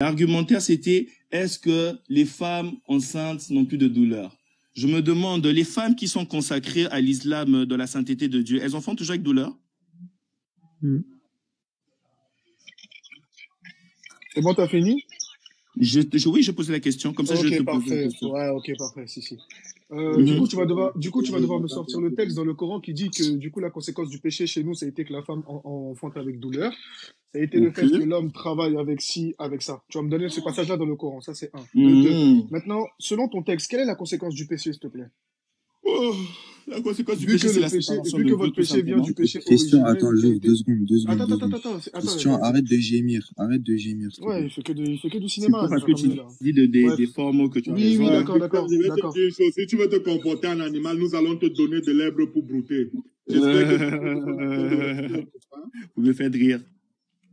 L'argumentaire, c'était, est-ce que les femmes enceintes n'ont plus de douleur? Je me demande, les femmes qui sont consacrées à l'islam de la sainteté de Dieu, elles en font toujours avec douleur? C'est bon, t'as fini? Oui, je posais la question, comme ça je te pose la question. Ouais, ok, parfait, si. Du coup, tu vas devoir me sortir le texte dans le Coran qui dit que, du coup, la conséquence du péché chez nous, ça a été que la femme enfante avec douleur. Ça a été le fait que l'homme travaille avec avec ça. Tu vas me donner ce passage-là dans le Coran, ça c'est un. Deux. Maintenant, selon ton texte, quelle est la conséquence du péché, s'il te plaît? La conséquence du péché, c'est la séparation de Dieu, vu que votre péché vient du péché Question, originel. attends, juste 2 secondes. Attends. Question, arrête de gémir. Ouais, il fait que du cinéma. C'est parce que tu dis des formes que tu as raison. Oui, d'accord. Je vais te dire une chose, si tu veux te comporter en animal, nous allons te donner de l'herbe pour brouter. Vous me faites rire.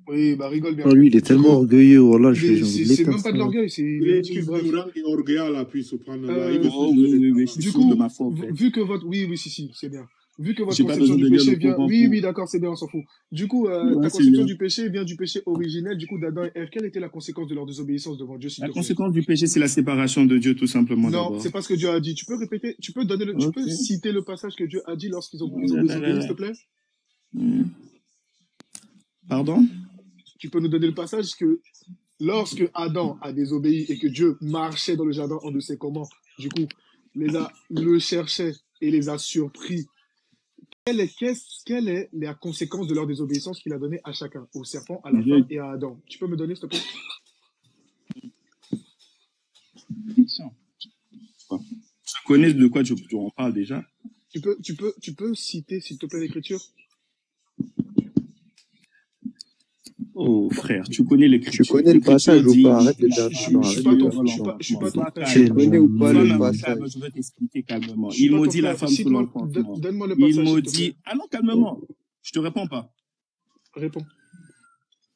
Oui, bah rigole bien. Lui, il est tellement orgueilleux, voilà, je fais genre. C'est même pas de l'orgueil, c'est ridicule, bref. Orgueil à l'appui, subhanallah. Du coup, vu que votre... Oui, si, c'est bien. Vu que votre conception du péché vient... Oui, d'accord, c'est bien, on s'en fout. Du coup, ta conception du péché vient du péché originel, du coup, d'Adam et Ève. Quelle était la conséquence de leur désobéissance devant Dieu? La conséquence du péché, c'est la séparation de Dieu, tout simplement. Non, c'est pas ce que Dieu a dit. Tu peux répéter, tu peux citer le passage que Dieu a dit lorsqu'ils ont désobéi, s'il te plaît? Pardon? Tu peux nous donner le passage que lorsque Adam a désobéi et que Dieu marchait dans le jardin, on ne sait comment, du coup, le cherchait et les a surpris. Quelle est la conséquence de leur désobéissance qu'il a donnée à chacun, au serpent, à la femme et à Adam? Tu peux me donner, s'il te plaît? Tu connais de quoi tu en parles déjà? Tu peux citer, s'il te plaît, l'écriture? Oh frère, tu connais l'écriture. Tu connais le passage ou pas? Arrête de dire. Je suis pas ton frère. Tu connais ou pas le passage? Je vais t'expliquer calmement. Il maudit la femme sous l'enfantement. Donne-moi le passage. Il maudit... Ah non, calmement. Je te réponds pas. Réponds.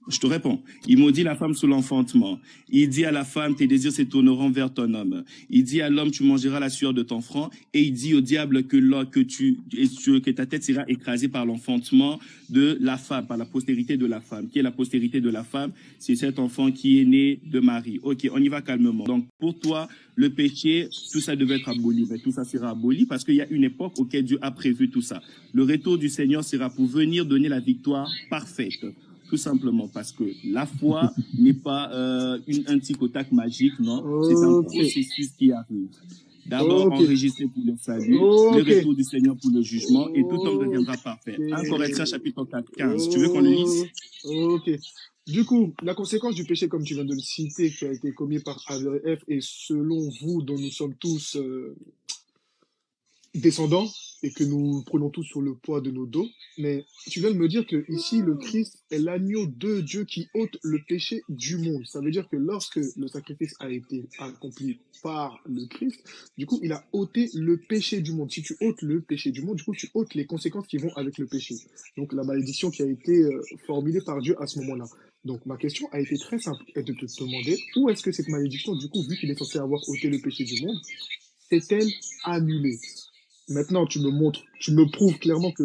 Je te réponds. Il maudit la femme sous l'enfantement. Il dit à la femme, tes désirs se tourneront vers ton homme. Il dit à l'homme, tu mangeras la sueur de ton front. Et il dit au diable que ta tête sera écrasée par l'enfantement de la femme, par la postérité de la femme. Qui est la postérité de la femme? C'est cet enfant qui est né de Marie. Ok, on y va calmement. Donc, pour toi, le péché, tout ça devait être aboli. Mais tout ça sera aboli parce qu'il y a une époque auquel Dieu a prévu tout ça. Le retour du Seigneur sera pour venir donner la victoire parfaite. Tout simplement parce que la foi n'est pas un tic au tac magique, non. C'est un processus qui arrive. D'abord enregistré pour le salut, le retour du Seigneur pour le jugement, et tout homme deviendra parfait. 1 Corinthiens chapitre 4, 15. Tu veux qu'on le lise? Ok. Du coup, la conséquence du péché, comme tu viens de le citer, qui a été commis par Adam et Ève, et selon vous, dont nous sommes tous descendants, et que nous prenons tous sur le poids de nos dos, mais tu viens de me dire que ici le Christ est l'agneau de Dieu qui ôte le péché du monde. Ça veut dire que lorsque le sacrifice a été accompli par le Christ, du coup il a ôté le péché du monde. Si tu ôtes le péché du monde, du coup tu ôtes les conséquences qui vont avec le péché. Donc la malédiction qui a été formulée par Dieu à ce moment-là. Donc ma question a été très simple, et de te demander où est-ce que cette malédiction, du coup, vu qu'il est censé avoir ôté le péché du monde, s'est-elle annulée? Maintenant, tu me prouves clairement que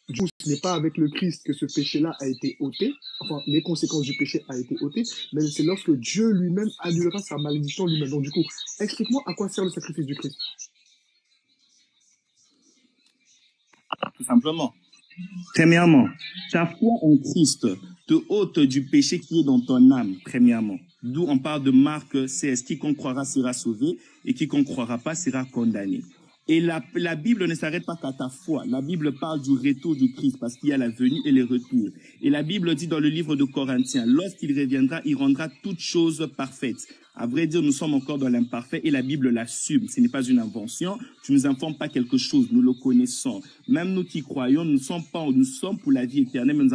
du coup, ce n'est pas avec le Christ que ce péché-là a été ôté, enfin, les conséquences du péché a été ôté, mais c'est lorsque Dieu lui-même annulera sa malédiction lui-même. Donc, du coup, explique-moi à quoi sert le sacrifice du Christ. Tout simplement. Premièrement, ta foi en Christ te ôte du péché qui est dans ton âme, premièrement. D'où on parle de Marc 16, quiconque croira sera sauvé et quiconque ne croira pas sera condamné. Et la Bible ne s'arrête pas qu'à ta foi. La Bible parle du retour du Christ parce qu'il y a la venue et le retour. Et la Bible dit dans le livre de Corinthiens, lorsqu'il reviendra, il rendra toutes choses parfaites. À vrai dire, nous sommes encore dans l'imparfait et la Bible l'assume. Ce n'est pas une invention. Tu ne nous informes pas quelque chose. Nous le connaissons. Même nous qui croyons, nous sommes pour la vie éternelle, mais nous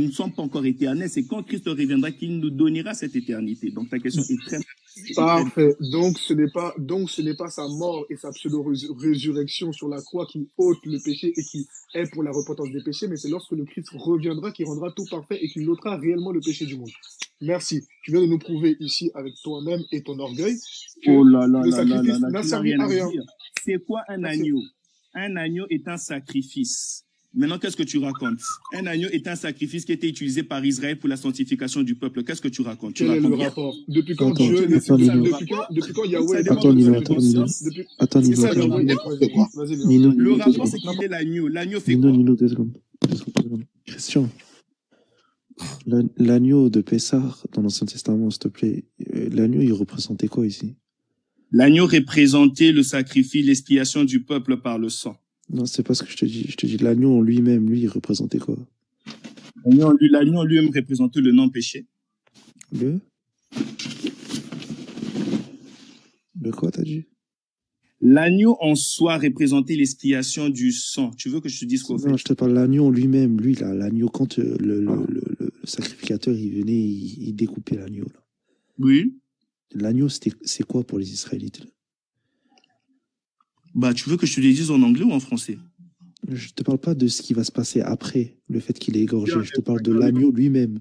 ne sommes pas encore éternels. C'est quand Christ reviendra qu'il nous donnera cette éternité. Donc ta question est très... Parfait. Donc ce n'est pas sa mort et sa pseudo-résurrection sur la croix qui ôte le péché et qui est pour la repentance des péchés, mais c'est lorsque le Christ reviendra qu'il rendra tout parfait et qu'il ôtera réellement le péché du monde. Merci. Tu viens de nous prouver ici avec toi-même et ton orgueil que le sacrifice n'a servi à rien. C'est quoi un agneau? Un agneau est un sacrifice. Maintenant, qu'est-ce que tu racontes? Un agneau est un sacrifice qui était utilisé par Israël pour la sanctification du peuple. Qu'est-ce que tu racontes? Tu Quel est le racontes bien? rapport? Depuis quand Attends, Dieu, attends, Nino. depuis quand Ça Yahweh demande Attends, Nino, de attends, bon Nino. sens. depuis, Attends, C'est Nino, ça depuis le attends, quand Nino. rapport. Vas-y, Léon. Nino, Le Nino, deux rapport, secondes. c'est qu'il est l'agneau. L'agneau fait Nino, quoi? Nino, 2 secondes. 2 secondes. Christian, l'agneau de Pessah dans l'Ancien Testament, s'il te plaît, l'agneau, il représentait quoi ici? L'agneau représentait le sacrifice, l'expiation du peuple par le sang. Non, c'est pas ce que je te dis. Je te dis, l'agneau en lui-même, lui, il représentait quoi? L'agneau en lui-même représentait le non-péché. Le quoi, t'as dit? L'agneau en soi représentait l'expiation du sang. Tu veux que je te dise quoi, au Non, fait? je te parle de l'agneau en lui-même. Lui, là, l'agneau, quand le sacrificateur, il venait, il découpait l'agneau, là. Oui. L'agneau, c'est quoi pour les Israélites, là? Bah, tu veux que je te le dise en anglais ou en français? Je te parle pas de ce qui va se passer après, le fait qu'il est égorgé. Je te parle de l'agneau lui-même.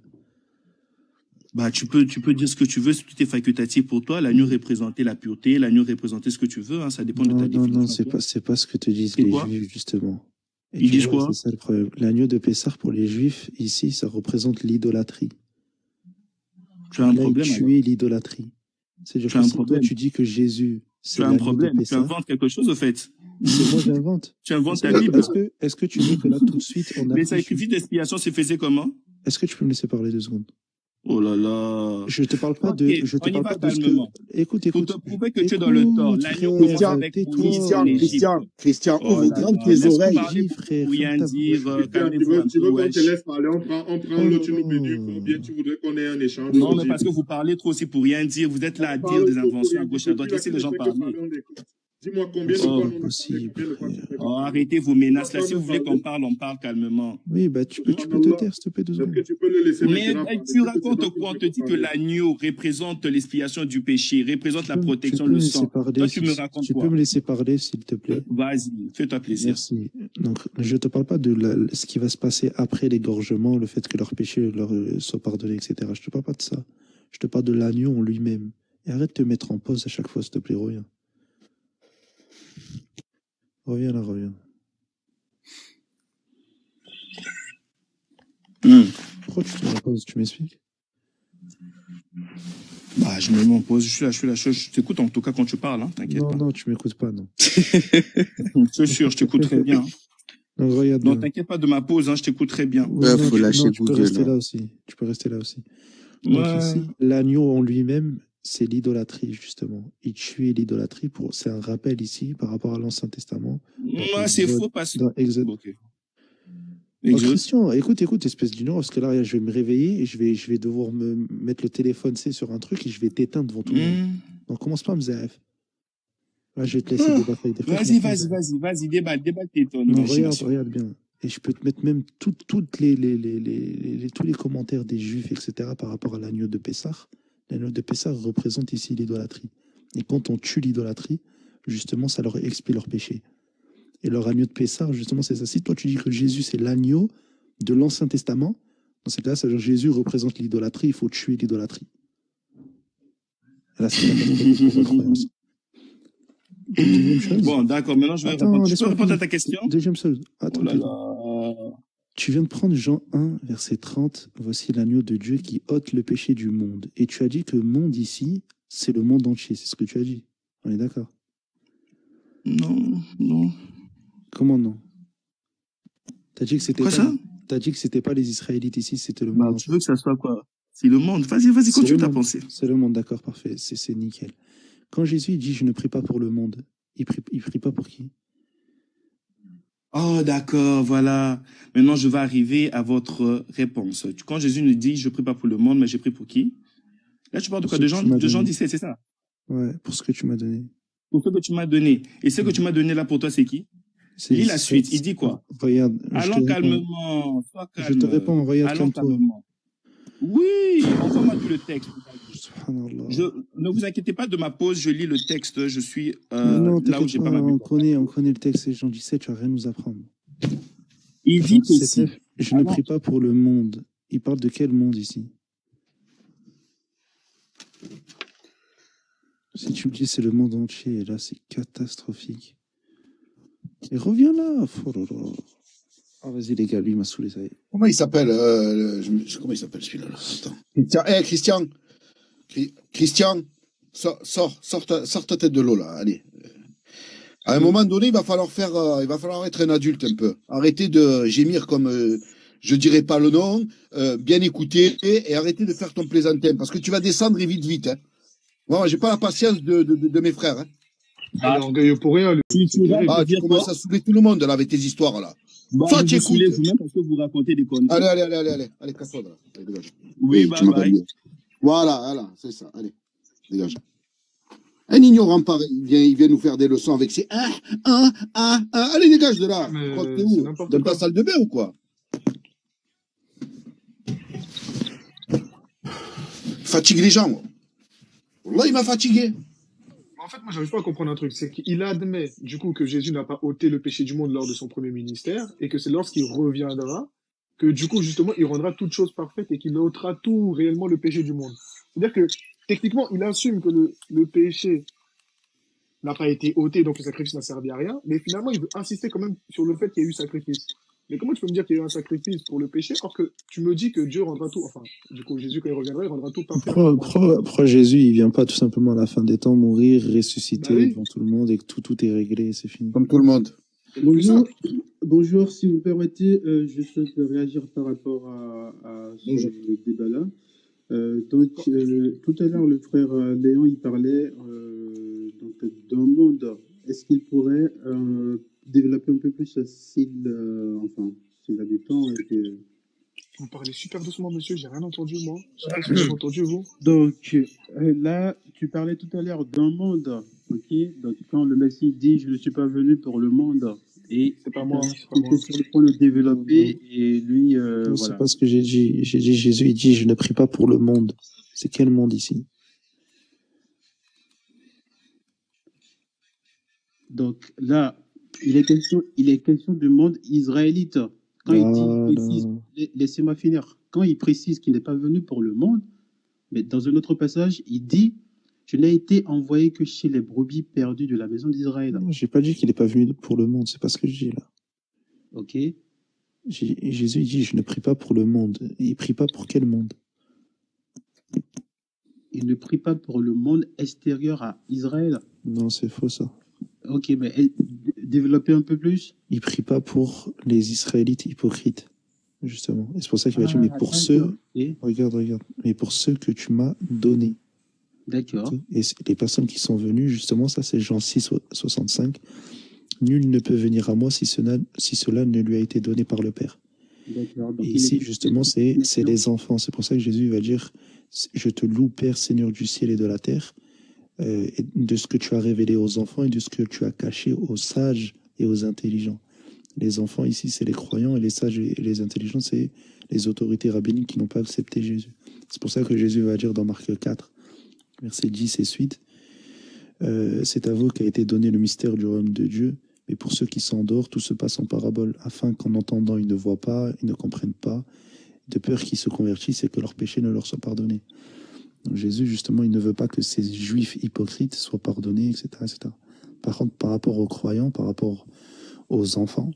Bah, tu peux dire ce que tu veux, tout est facultatif pour toi. L'agneau représentait la pureté, l'agneau représentait ce que tu veux, hein, ça dépend de ta définition. Non, c'est pas ce que te disent C'est les quoi? Juifs, justement. Et Ils tu disent vois, quoi? c'est ça le problème. L'agneau de Pessah, pour les Juifs, ici, ça représente l'idolâtrie. Tu as un Là, problème, il alors. tuait l'idolâtrie. C'est-à-dire Tu as que un si toi, problème. tu dis que Jésus, c'est Tu as un l'agneau de problème. Tu Pessah, inventes quelque chose, au fait. c'est moi j'invente. Tu inventes ta Est-ce Bible. est-ce que tu veux que là, tout de suite, on Les affiche... sacrifices d'expiation se faisaient comment? Est-ce que tu peux me laisser parler 2 secondes? Oh là là. Je te parle pas Ok, de... Je te on y parle va pas de ce que... calmement. Écoute, Pour écoute. te prouver que tu es dans le tort, Écoute, l'agneau frère, commence Christian, avec tais-toi. Moïse en Égypte. Christian, Oh ouvre là grand là, tes laisse-moi oreilles. parler Dis, pour frère, rien ferme ta dire. bouche. Christian, Calmez-vous un tu peu, veux qu'on te wesh. laisse parler, on prend Oh l'autre, tu nous peux là dire là. combien tu voudrais qu'on ait un échange Non, mais aujourd'hui. parce que vous parlez trop aussi pour rien dire. Vous êtes là à On dire parle des trop pour inventions à rien. gauche à droite. Celui-là Laissez qui les ne gens fait que parler. parler, on l'écoute. Dis-moi combien de C'est Oh. fois pas on a parlé, possible, combien de fois tu frère. fais Oh, parler. arrêtez vos menaces là. Pourquoi Si nous vous voulez parler? on parle calmement. Oui, bah tu peux te taire, s'il te plaît, 2 Est-ce que secondes. tu peux le laisser Mais maintenant parler? tu C'est racontes donc quoi? On qu'il te faut dit que parler. l'agneau représente l'expiation du péché, représente la Tu protection, peux le me laisser sang. parler, Toi, tu me racontes tu peux quoi? me laisser parler, s'il te plaît. Vas-y, fais-toi plaisir. Merci. Donc, je te parle pas de ce qui va se passer après l'égorgement, le fait que leurs péchés leur soient pardonnés, etc. Je te parle pas de ça. Je te parle de l'agneau en lui-même. Et arrête de te mettre en pause à chaque fois, s'il te plaît, reviens. Reviens là, reviens. Pourquoi tu te mets en pause? Tu m'expliques? Bah, je me mets en pause, je suis là, je t'écoute en tout cas quand tu parles, hein, t'inquiète Non, pas. non, tu m'écoutes pas, non. C'est sûr, je t'écoute très bien. Non, regarde Non, bien. t'inquiète pas de ma pause, hein, je t'écoute très bien. Oui, Ouais, non, faut lâcher tu peux Google, rester là. là aussi. Tu peux rester là aussi. Donc Ouais. ici, l'agneau en lui-même, c'est l'idolâtrie, justement. Il tuait l'idolâtrie. C'est un rappel ici par rapport à l'Ancien Testament. Moi, c'est faux parce que... Dans Exode. Ok. Oh, Exode. Christian, écoute, espèce d'ignorant, parce que là, je vais me réveiller et je vais devoir me mettre le téléphone, c'est sur un truc et je vais t'éteindre devant tout le monde. Donc commence pas à me zéef. Là, je vais te laisser débattre avec des frères. Vas-y, déballe tes ton Non, imagination. regarde bien. Et je peux te mettre même tous les commentaires des Juifs, etc., par rapport à l'agneau de Pessah. L'agneau de Pessah représente ici l'idolâtrie. Et quand on tue l'idolâtrie, justement, ça leur expie leur péché. Et leur agneau de Pessah, justement, c'est ça. Si toi, tu dis que Jésus, c'est l'agneau de l'Ancien Testament, dans ce cas-là, ça veut dire que Jésus représente l'idolâtrie, il faut tuer l'idolâtrie. Là, c'est la catastrophe pour votre croyance. Deuxième chose. Bon, d'accord, maintenant je vais Attends, répondre. Tu peux laisse-moi répondre à finir. ta question? Deuxième chose. Oh Attends, là là. tu viens de prendre Jean 1, verset 30. Voici l'agneau de Dieu qui ôte le péché du monde. Et tu as dit que monde ici, c'est le monde entier. C'est ce que tu as dit. On est d'accord? Non. Comment non? T'as dit que c'était Quoi pas, ça? t'as dit que c'était pas les Israélites ici, c'était le Bah, monde tu entier. veux que ça soit quoi? C'est le monde. Vas-y, C'est continue le ta monde. pensée. C'est le monde, d'accord, parfait. C'est nickel. Quand Jésus il dit je ne prie pas pour le monde, il prie pas pour qui? Oh, d'accord, voilà. Maintenant, je vais arriver à votre réponse. Quand Jésus nous dit, je prie pas pour le monde, mais je prie pour qui? Là, tu parles de Pour quoi? ce que tu m'as De Jean donné. 17, c'est ça? Ouais, pour ce que tu m'as donné. Pour ce que tu m'as donné. Et ce que tu m'as donné là pour toi, c'est qui? Lis la suite. Il dit quoi? Regarde, je te Allons réponds. calmement. Sois calme. Je te réponds, regarde Allons calme-toi. calmement. Oui, envoie-moi tout le texte. Subhanallah. Ne vous inquiétez pas de ma pause, je lis le texte, je suis Non, là où t'inquiète j'ai pas, pas ma on Bible. connaît le texte, c'est Jean 17, tu vas rien nous apprendre. Il dit Jean ceci. 17, je ne prie pas pour le monde. Il parle de quel monde ici? Si tu me dis c'est le monde entier, là c'est catastrophique. Et reviens là. Oh là là. Ah, vas-y, les gars, lui, il m'a saoulé, ça y est. Comment il s'appelle comment il s'appelle celui-là là? Attends. Christian, Christian, Christian, sors ta tête de l'eau là, allez. À un moment donné, il va falloir être un adulte un peu. Arrêtez de gémir comme je dirais pas le nom, bien écouter et arrêter de faire ton plaisantin parce que tu vas descendre et vite. Hein. Moi, j'ai pas la patience de mes frères. Hein. Il est orgueilleux pour rien, lui. Tu commences à saouler tout le monde là avec tes histoires là. Bah, Soit vous tu vous saoulez écoutes. vous-même parce que vous racontez des conneries. Allez, casse-toi là. Allez, dégage. Oui, Tu bye m'appelles bye. bien. Voilà, c'est ça. Allez, dégage. Un ignorant pareil, il vient nous faire des leçons avec ses allez, dégage de là. Mais Tu crois que t'es c'est où? n'importe Dans quoi. ta salle de bain ou quoi? Fatigue les gens. Là, il m'a fatigué. En fait, moi, j'arrive pas à comprendre un truc. C'est qu'il admet, du coup, que Jésus n'a pas ôté le péché du monde lors de son premier ministère, et que c'est lorsqu'il reviendra que, du coup, justement, il rendra toute chose parfaite et qu'il ôtera tout réellement le péché du monde. C'est-à-dire que, techniquement, il assume que le péché n'a pas été ôté, donc le sacrifice n'a servi à rien, mais finalement, il veut insister quand même sur le fait qu'il y a eu sacrifice. Mais comment tu peux me dire qu'il y a eu un sacrifice pour le péché, alors que tu me dis que Dieu rendra tout, enfin, du coup, Jésus, quand il reviendra, il rendra tout parfait à la fin. Pourquoi Jésus, il vient pas tout simplement à la fin des temps mourir, Bah ressusciter oui, devant tout le monde et que tout est réglé, c'est fini. Comme tout le monde. c'est le plus Bonjour, simple. bonjour, si vous permettez, je souhaite réagir par rapport à ce Bonjour. débat-là. Tout à l'heure, le frère Léon, il parlait donc, d'un monde. Est-ce qu'il pourrait développer un peu plus s'il a du temps et que... Vous parlez super doucement, monsieur, j'ai rien entendu, moi. Je sais pas si vous avez entendu, vous. Donc, là, tu parlais tout à l'heure d'un monde, ok? Donc, quand le Messie dit « Je ne suis pas venu pour le monde », et C'est pas moi, hein, c'est pas il moi. était sur le point de développer, et lui, Non, c'est voilà. pas ce que j'ai dit. J'ai dit, Jésus, il dit, je ne prie pas pour le monde. C'est quel monde ici? Donc, là, il est question du monde israélite. Quand il dit, précise, Voilà. laissez-moi finir, quand il précise qu'il n'est pas venu pour le monde, mais dans un autre passage, il dit « Je n'ai été envoyé que chez les brebis perdues de la maison d'Israël. Non, j'ai pas dit qu'il est pas venu pour le monde. C'est pas ce que je dis là. » Ok? Jésus, il dit, je ne prie pas pour le monde. Il prie pas pour quel monde? Il ne prie pas pour le monde extérieur à Israël. Non, c'est faux ça. Ok, mais développer un peu plus. Il prie pas pour les Israélites hypocrites, justement. Et c'est pour ça qu'il va dire, mais pour ceux, Et regarde, mais pour ceux que tu m'as donnés. d'accord. Et les personnes qui sont venues, justement, ça c'est Jean 6, 65. Nul ne peut venir à moi si cela ne lui a été donné par le Père. D'accord. Donc, Et il ici, est- justement, c'est les enfants. C'est pour ça que Jésus va dire, je te loue, Père, Seigneur du ciel et de la terre, et de ce que tu as révélé aux enfants et de ce que tu as caché aux sages et aux intelligents. Les enfants, ici, c'est les croyants, et les sages et les intelligents, c'est les autorités rabbiniques qui n'ont pas accepté Jésus. C'est pour ça que Jésus va dire dans Marc 4, versets 10 et suite, c'est à vous qu'a été donné le mystère du royaume de Dieu, mais pour ceux qui s'endorment, tout se passe en parabole, afin qu'en entendant, ils ne voient pas, ils ne comprennent pas, de peur qu'ils se convertissent et que leurs péchés ne leur soient pardonnés. Donc Jésus, justement, il ne veut pas que ces juifs hypocrites soient pardonnés, etc., etc. Par contre, par rapport aux croyants, par rapport aux enfants,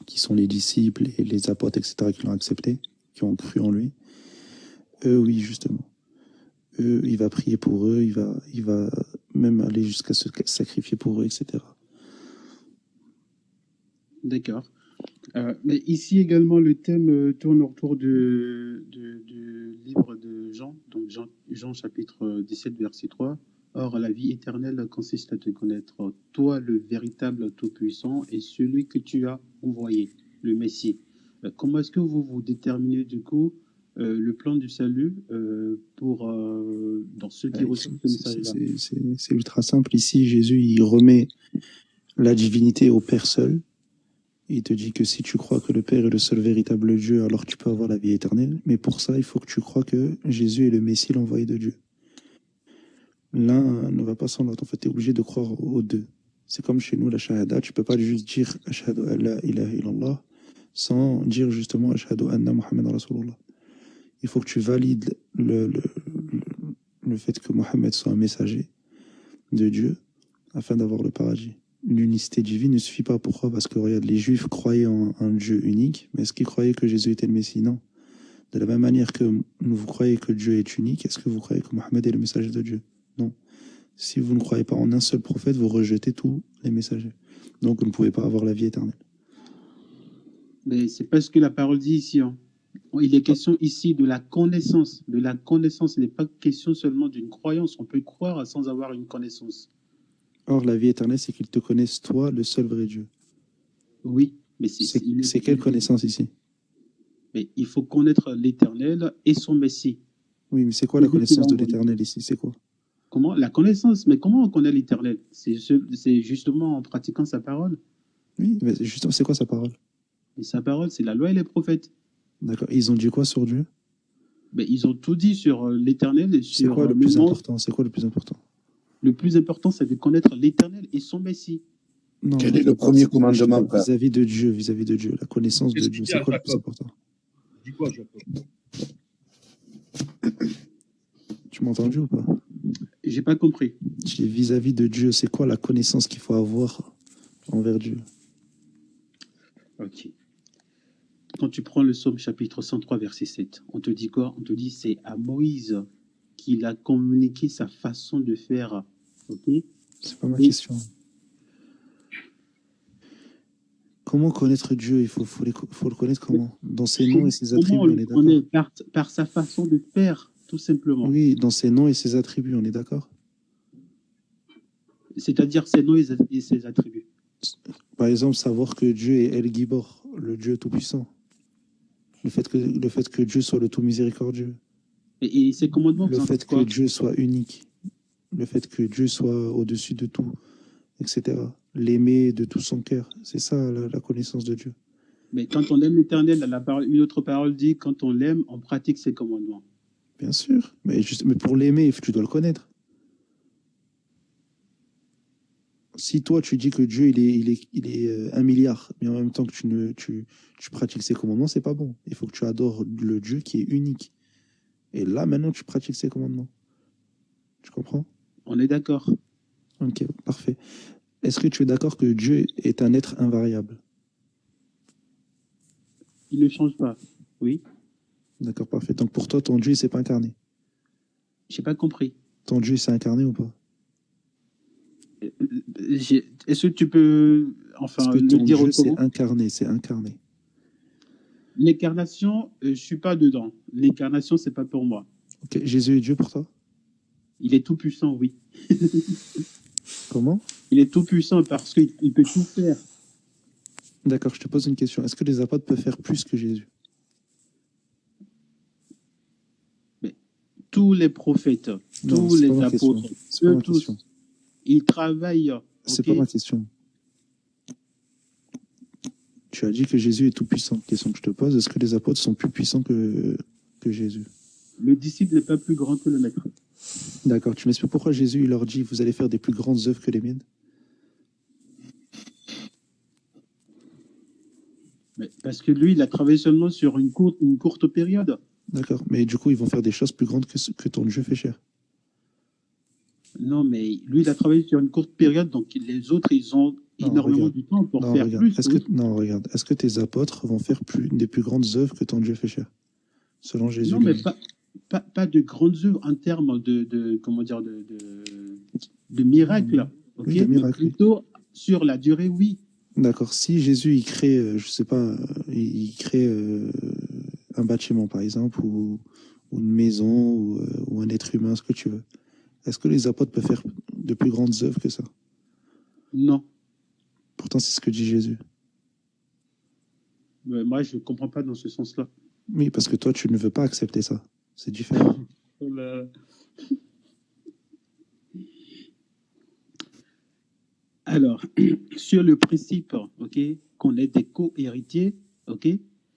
qui sont les disciples et les apôtres, etc., qui l'ont accepté, qui ont cru en lui, eux, oui, justement. Eux, il va prier pour eux, il va même aller jusqu'à se sacrifier pour eux, etc. D'accord. Mais ici également, le thème tourne autour du livre de Jean, donc Jean chapitre 17, verset 3. Or, la vie éternelle consiste à te connaître, toi le véritable Tout-Puissant et celui que tu as envoyé, le Messie. Comment est-ce que vous vous déterminez du coup le plan du salut pour dans ceux qui reçoivent ce message-là? C'est ultra simple. Ici, Jésus, il remet la divinité au Père seul. Il te dit que si tu crois que le Père est le seul véritable Dieu, alors tu peux avoir la vie éternelle. Mais pour ça, il faut que tu crois que Jésus est le Messie, l'envoyé de Dieu. L'un ne va pas sans l'autre. En fait, tu es obligé de croire aux deux. C'est comme chez nous, la shahada. Tu peux pas juste dire « Ashhadu an la ilaha illallah » sans dire justement « Ashhadu anna Muhammad Rasulullah ». Il faut que tu valides le fait que Mohammed soit un messager de Dieu afin d'avoir le paradis. l'unicité divine ne suffit pas. Pourquoi? Parce que regarde, les Juifs croyaient en un Dieu unique, mais est-ce qu'ils croyaient que Jésus était le Messie? Non. De la même manière que vous croyez que Dieu est unique, est-ce que vous croyez que Mohammed est le messager de Dieu? Non. Si vous ne croyez pas en un seul prophète, vous rejetez tous les messagers. Donc vous ne pouvez pas avoir la vie éternelle. Mais c'est pas ce que la parole dit ici. Hein. Il est question ici de la connaissance. De la connaissance. Il n'est pas question seulement d'une croyance. On peut croire sans avoir une connaissance. Or, la vie éternelle, c'est qu'ils te connaissent, toi, le seul vrai Dieu. Oui, mais c'est quelle connaissance ici? Mais il faut connaître l'Éternel et son Messie. Oui, mais c'est quoi la connaissance de l'Éternel ici? C'est quoi? Comment? La connaissance. Mais comment on connaît l'Éternel? C'est justement en pratiquant sa parole. Oui, mais justement, c'est quoi sa parole? Et sa parole, c'est la loi et les prophètes. D'accord. Ils ont dit quoi sur Dieu? Mais ils ont tout dit sur l'Éternel et sur c'est quoi le plus important? C'est quoi le plus important? Le plus important, c'est de connaître l'Éternel et son Messie. Non, quel est le premier commandement, frère? Vis-à-vis de Dieu, la connaissance de Dieu, c'est quoi le plus important? Dis quoi, Jacob? Tu m'as entendu ou pas? J'ai pas compris. Vis-à-vis de Dieu, c'est quoi la connaissance qu'il faut avoir envers Dieu? Ok. Quand tu prends le psaume chapitre 103, verset 7, on te dit quoi? On te dit c'est à Moïse qu'il a communiqué sa façon de faire. Ok? C'est pas ma question. Comment connaître Dieu? Il faut le connaître comment? Dans ses noms et ses attributs, on est d'accord? On est par sa façon de faire, tout simplement. Oui, dans ses noms et ses attributs, on est d'accord? C'est-à-dire ses noms et ses attributs. Par exemple, savoir que Dieu est El Gibor, le Dieu tout-puissant. Le fait que Dieu soit le tout miséricordieux. Et ses commandements, le fait que Dieu soit unique. Le fait que Dieu soit au-dessus de tout, etc. L'aimer de tout son cœur. C'est ça la connaissance de Dieu. Mais quand on aime l'Éternel, une autre parole dit, quand on l'aime, on pratique ses commandements. Bien sûr. Mais pour l'aimer, tu dois le connaître. Si toi, tu dis que Dieu, il est 1 milliard, mais en même temps que tu pratiques ses commandements, c'est pas bon. Il faut que tu adores le Dieu qui est unique. Et là, maintenant, tu pratiques ses commandements. Tu comprends? On est d'accord. Ok, parfait. Est-ce que tu es d'accord que Dieu est un être invariable? Il ne change pas, oui. D'accord, parfait. Donc pour toi, ton Dieu, il s'est pas incarné? J'ai pas compris. Ton Dieu, il s'est incarné ou pas? Est-ce que tu peux le dire autrement? C'est incarné. L'incarnation, je suis pas dedans. L'incarnation, c'est pas pour moi. Ok, Jésus est Dieu pour toi? Il est tout puissant, oui. Comment? Il est tout puissant parce qu'il peut tout faire. D'accord, je te pose une question. Est-ce que les apôtres peuvent faire plus que Jésus? Mais tous les prophètes, tous les apôtres, eux tous, ils travaillent. C'est pas ma question. Tu as dit que Jésus est tout puissant. Question que je te pose, est-ce que les apôtres sont plus puissants que Jésus? Le disciple n'est pas plus grand que le maître. D'accord, tu m'expliques pourquoi Jésus il leur dit vous allez faire des plus grandes œuvres que les miennes? Mais parce que lui, il a travaillé seulement sur une courte période. D'accord, mais du coup, ils vont faire des choses plus grandes que ton Dieu fait cher. Non, mais lui, il a travaillé sur une courte période, donc les autres, ils ont énormément de temps pour faire plus. Regarde, est-ce que tes apôtres vont faire des plus grandes œuvres que ton Dieu fait cher? Selon Jésus. Non, mais pas de grandes œuvres en termes de miracles. Okay, oui, de miracles. Plutôt sur la durée, oui. D'accord. Si Jésus, il crée, je sais pas, il crée un bâtiment, par exemple, ou une maison, ou un être humain, ce que tu veux. Est-ce que les apôtres peuvent faire de plus grandes œuvres que ça? Non. Pourtant, c'est ce que dit Jésus. Mais moi, je ne comprends pas dans ce sens-là. Oui, parce que toi, tu ne veux pas accepter ça. C'est différent. Alors, sur le principe, qu'on est des co-héritiers,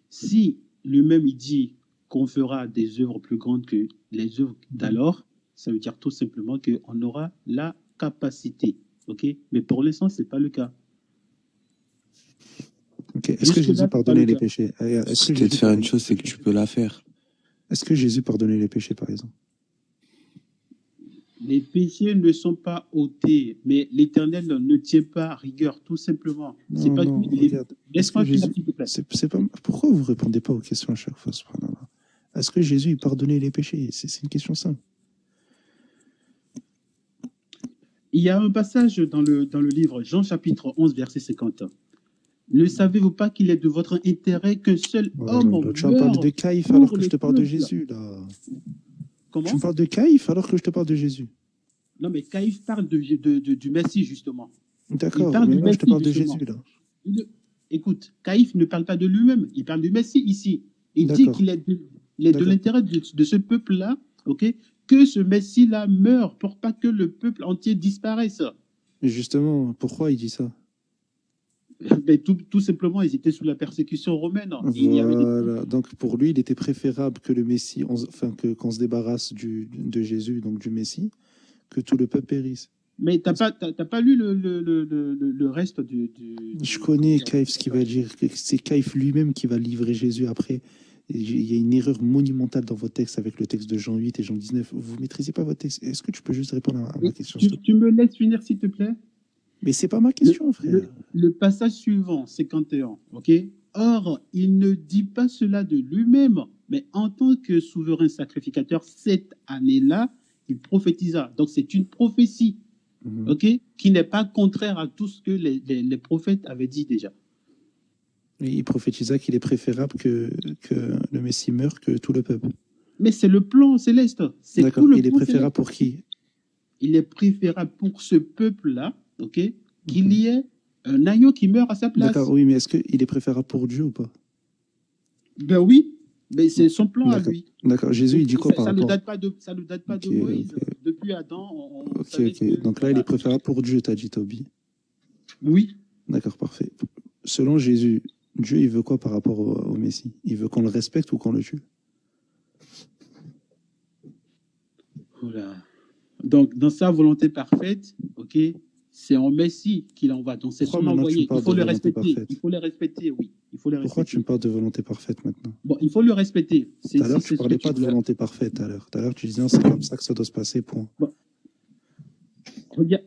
si lui-même il dit qu'on fera des œuvres plus grandes que les œuvres d'alors, ça veut dire tout simplement qu'on aura la capacité, mais pour l'instant, ce n'est pas le cas. Est-ce que Jésus pardonnait les péchés? Si tu veux te faire une chose, c'est que tu peux la faire. Est-ce que Jésus pardonnait les péchés, par exemple? les péchés ne sont pas ôtés, mais l'Éternel ne tient pas rigueur, tout simplement. C'est Non, pas non, lui. regarde. Est-ce Laisse-moi que finir, Jésus. s'il te plaît. C'est pas... Pourquoi vous répondez pas aux questions à chaque fois, subhanallah? Est-ce que Jésus il pardonnait les péchés? C'est une question simple. Il y a un passage dans le livre Jean chapitre 11, verset 50. Ne savez-vous pas qu'il est de votre intérêt qu'un seul homme Là, tu vas me parler de meure Caïphe alors pour que je le te parle de peuple? Jésus, là. Tu Comment? me parles de Caïphe alors que je te parle de Jésus. Non, mais Caïphe parle du Messie, justement. Il D'accord, parle mais du là, je te Messie, parle de justement. Jésus, là. Écoute, Caïphe ne parle pas de lui-même, il parle du Messie ici. Il dit D'accord, qu'il est il est de d'accord. l'intérêt de ce peuple-là, ok, que ce Messie-là meure pour pas que le peuple entier disparaisse. Mais justement, pourquoi il dit ça? Mais tout simplement, ils étaient sous la persécution romaine. Il y avait des... Voilà. Donc, pour lui, il était préférable que le Messie, qu'on se débarrasse de Jésus, donc du Messie, que tout le peuple périsse. Mais t'as pas lu le reste du... Je connais Caïphe, ce qu'il va dire. C'est Caïphe lui-même qui va livrer Jésus après. Il y a une erreur monumentale dans votre texte avec le texte de Jean 8 et Jean 19. Vous ne maîtrisez pas votre texte. Est-ce que tu peux juste répondre à ma question, s'il te plaît? Tu me laisses finir, s'il te plaît? Mais c'est pas ma question, frère. Le passage suivant, 51, ok? Or, il ne dit pas cela de lui-même, mais en tant que souverain sacrificateur, cette année-là, il prophétisa. Donc, c'est une prophétie, ok? Qui n'est pas contraire à tout ce que les prophètes avaient dit déjà. Il prophétisa qu'il est préférable que le Messie meure que tout le peuple. Mais c'est le plan céleste. C'est D'accord. tout le Il est plan préférable céleste. pour qui? Il est préférable pour ce peuple-là, ok, qu'il y ait un agneau qui meurt à sa place. D'accord, oui, mais est-ce qu'il est préférable pour Dieu ou pas? Ben oui, mais c'est son plan à D'accord. lui. D'accord. Jésus, il dit quoi par Ça ne rapport? date pas de Moïse. Ok. Depuis Adam, on Ok, savait ok. que... Donc là, il est préférable pour Dieu, t'as dit, Toby. Oui. D'accord, parfait. Selon Jésus, Dieu, il veut quoi par rapport au Messie? Il veut qu'on le respecte ou qu'on le tue? Oula. Donc, dans sa volonté parfaite, ok, c'est en Messie qu'il envoie. Donc, c'est Pourquoi son maintenant tu envoyé. me parles Il faut de le volonté respecter. parfaite? Il faut le respecter, oui. Il faut le Pourquoi tu respecter. me parles de volonté parfaite maintenant? Bon, il faut le respecter. Tout à l'heure, tu C'est ce parlais que pas de tu veux. volonté parfaite. Tout à l'heure, tu disais, non, c'est comme ça que ça doit se passer, point. Bon,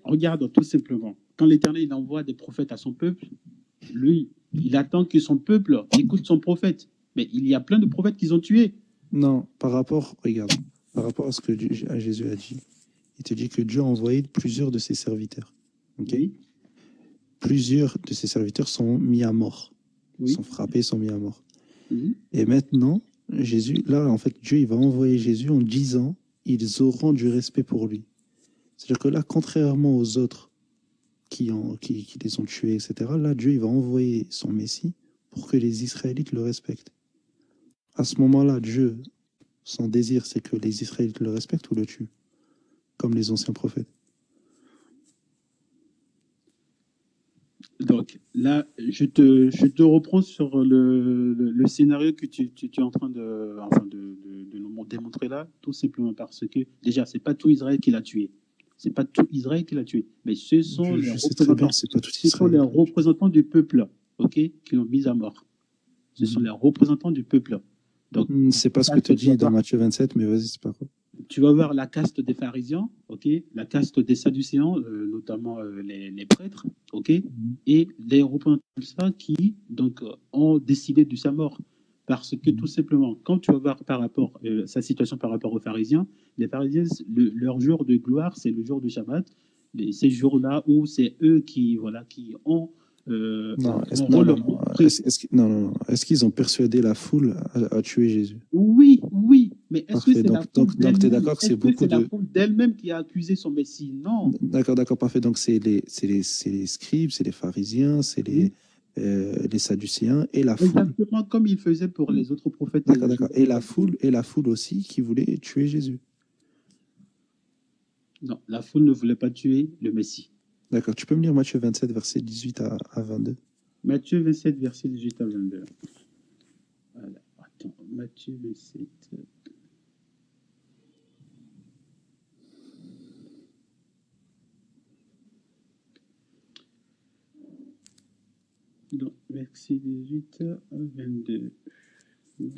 regarde tout simplement. Quand l'Éternel il envoie des prophètes à son peuple, lui, il attend que son peuple écoute son prophète. Mais il y a plein de prophètes qu'ils ont tués. Non, regarde, par rapport à ce que Jésus a dit, il te dit que Dieu a envoyé plusieurs de ses serviteurs. Ok? Oui. Plusieurs de ses serviteurs sont mis à mort. Oui. Sont frappés, sont mis à mort. Mhm. Et maintenant, Jésus, là, en fait, Dieu, il va envoyer Jésus en disant, ils auront du respect pour lui. C'est-à-dire que là, contrairement aux autres qui les ont tués, etc., là, Dieu, il va envoyer son Messie pour que les Israélites le respectent. À ce moment-là, Dieu, son désir, c'est que les Israélites le respectent ou le tuent, comme les anciens prophètes. Donc là, je te reprends sur le scénario que tu es en train de nous démontrer là, tout simplement parce que déjà, c'est pas tout Israël qui l'a tué. C'est pas tout Israël qui l'a tué, mais ce sont les Je sais très bien représentants. que c'est pas tout Ce sont les Israël. représentants du peuple, ok, qui l'ont mis à mort. Ce sont les représentants du peuple. Donc, C'est pas ce que te dit dans Matthieu 27, mais vas-y, c'est pas grave. tu vas voir la caste des pharisiens, ok, la caste des sadducéens, notamment les prêtres, ok, et les représentants de ça qui donc ont décidé de sa mort. Parce que tout simplement, quand tu vas voir par rapport sa situation par rapport aux pharisiens, les pharisiens, leur jour de gloire, c'est le jour du Shabbat, ces jours-là où c'est eux qui ont Non, un rôle pris. non. Est-ce qu'ils ont persuadé la foule à tuer Jésus? Oui, mais est-ce que Parfait. c'est la foule Donc, t'es d'elle-même? d'accord que c'est Est-ce que beaucoup c'est la de... foule d'elle-même qui a accusé son Messie? Non. D'accord, parfait. Donc, c'est les scribes, c'est les pharisiens, c'est Oui. les sadducéens et la foule. Exactement comme il faisait pour les autres prophètes. D'accord. Et la foule aussi qui voulait tuer Jésus. Non, la foule ne voulait pas tuer le Messie. D'accord. Tu peux me lire Matthieu 27, versets 18 à 22? Matthieu 27, verset 18 à 22. Voilà. Attends, Matthieu 27. Donc, verset 18 à 22. Oui.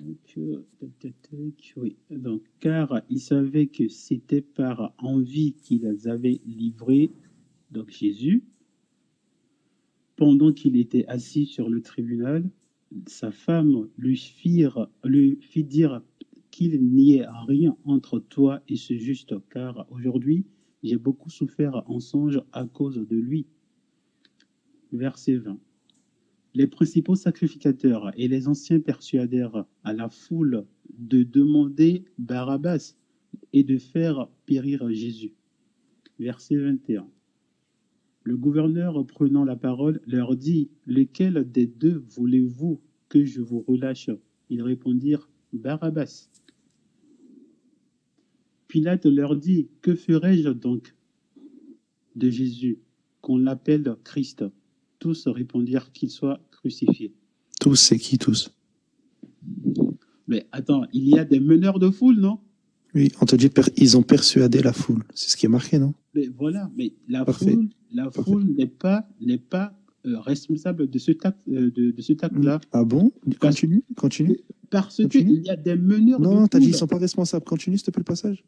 Donc, car ils savaient que c'était par envie qu'ils avaient livré donc Jésus. Pendant qu'il était assis sur le tribunal, sa femme lui fit dire qu'il n'y ait rien entre toi et ce juste, car aujourd'hui j'ai beaucoup souffert en songe à cause de lui. Verset 20. Les principaux sacrificateurs et les anciens persuadèrent à la foule de demander Barabbas et de faire périr Jésus. Verset 21. Le gouverneur, prenant la parole, leur dit « Lequel des deux voulez-vous que je vous relâche ?» Ils répondirent « Barabbas. » Pilate leur dit « Que ferai-je donc de Jésus, qu'on l'appelle Christ ?» Tous répondirent qu'il soit crucifié. Tous, c'est qui tous? Mais attends, il y a des meneurs de foule, non? Oui, on te dit ils ont persuadé la foule. C'est ce qui est marqué, non? Mais voilà, mais la Parfait. foule n'est pas responsable de ce acte-là. Ah bon? Continue. Parce Continue. qu'il y a des meneurs de foule. Non, t'as dit ils sont pas responsables. Continue, s'il te plaît, le passage.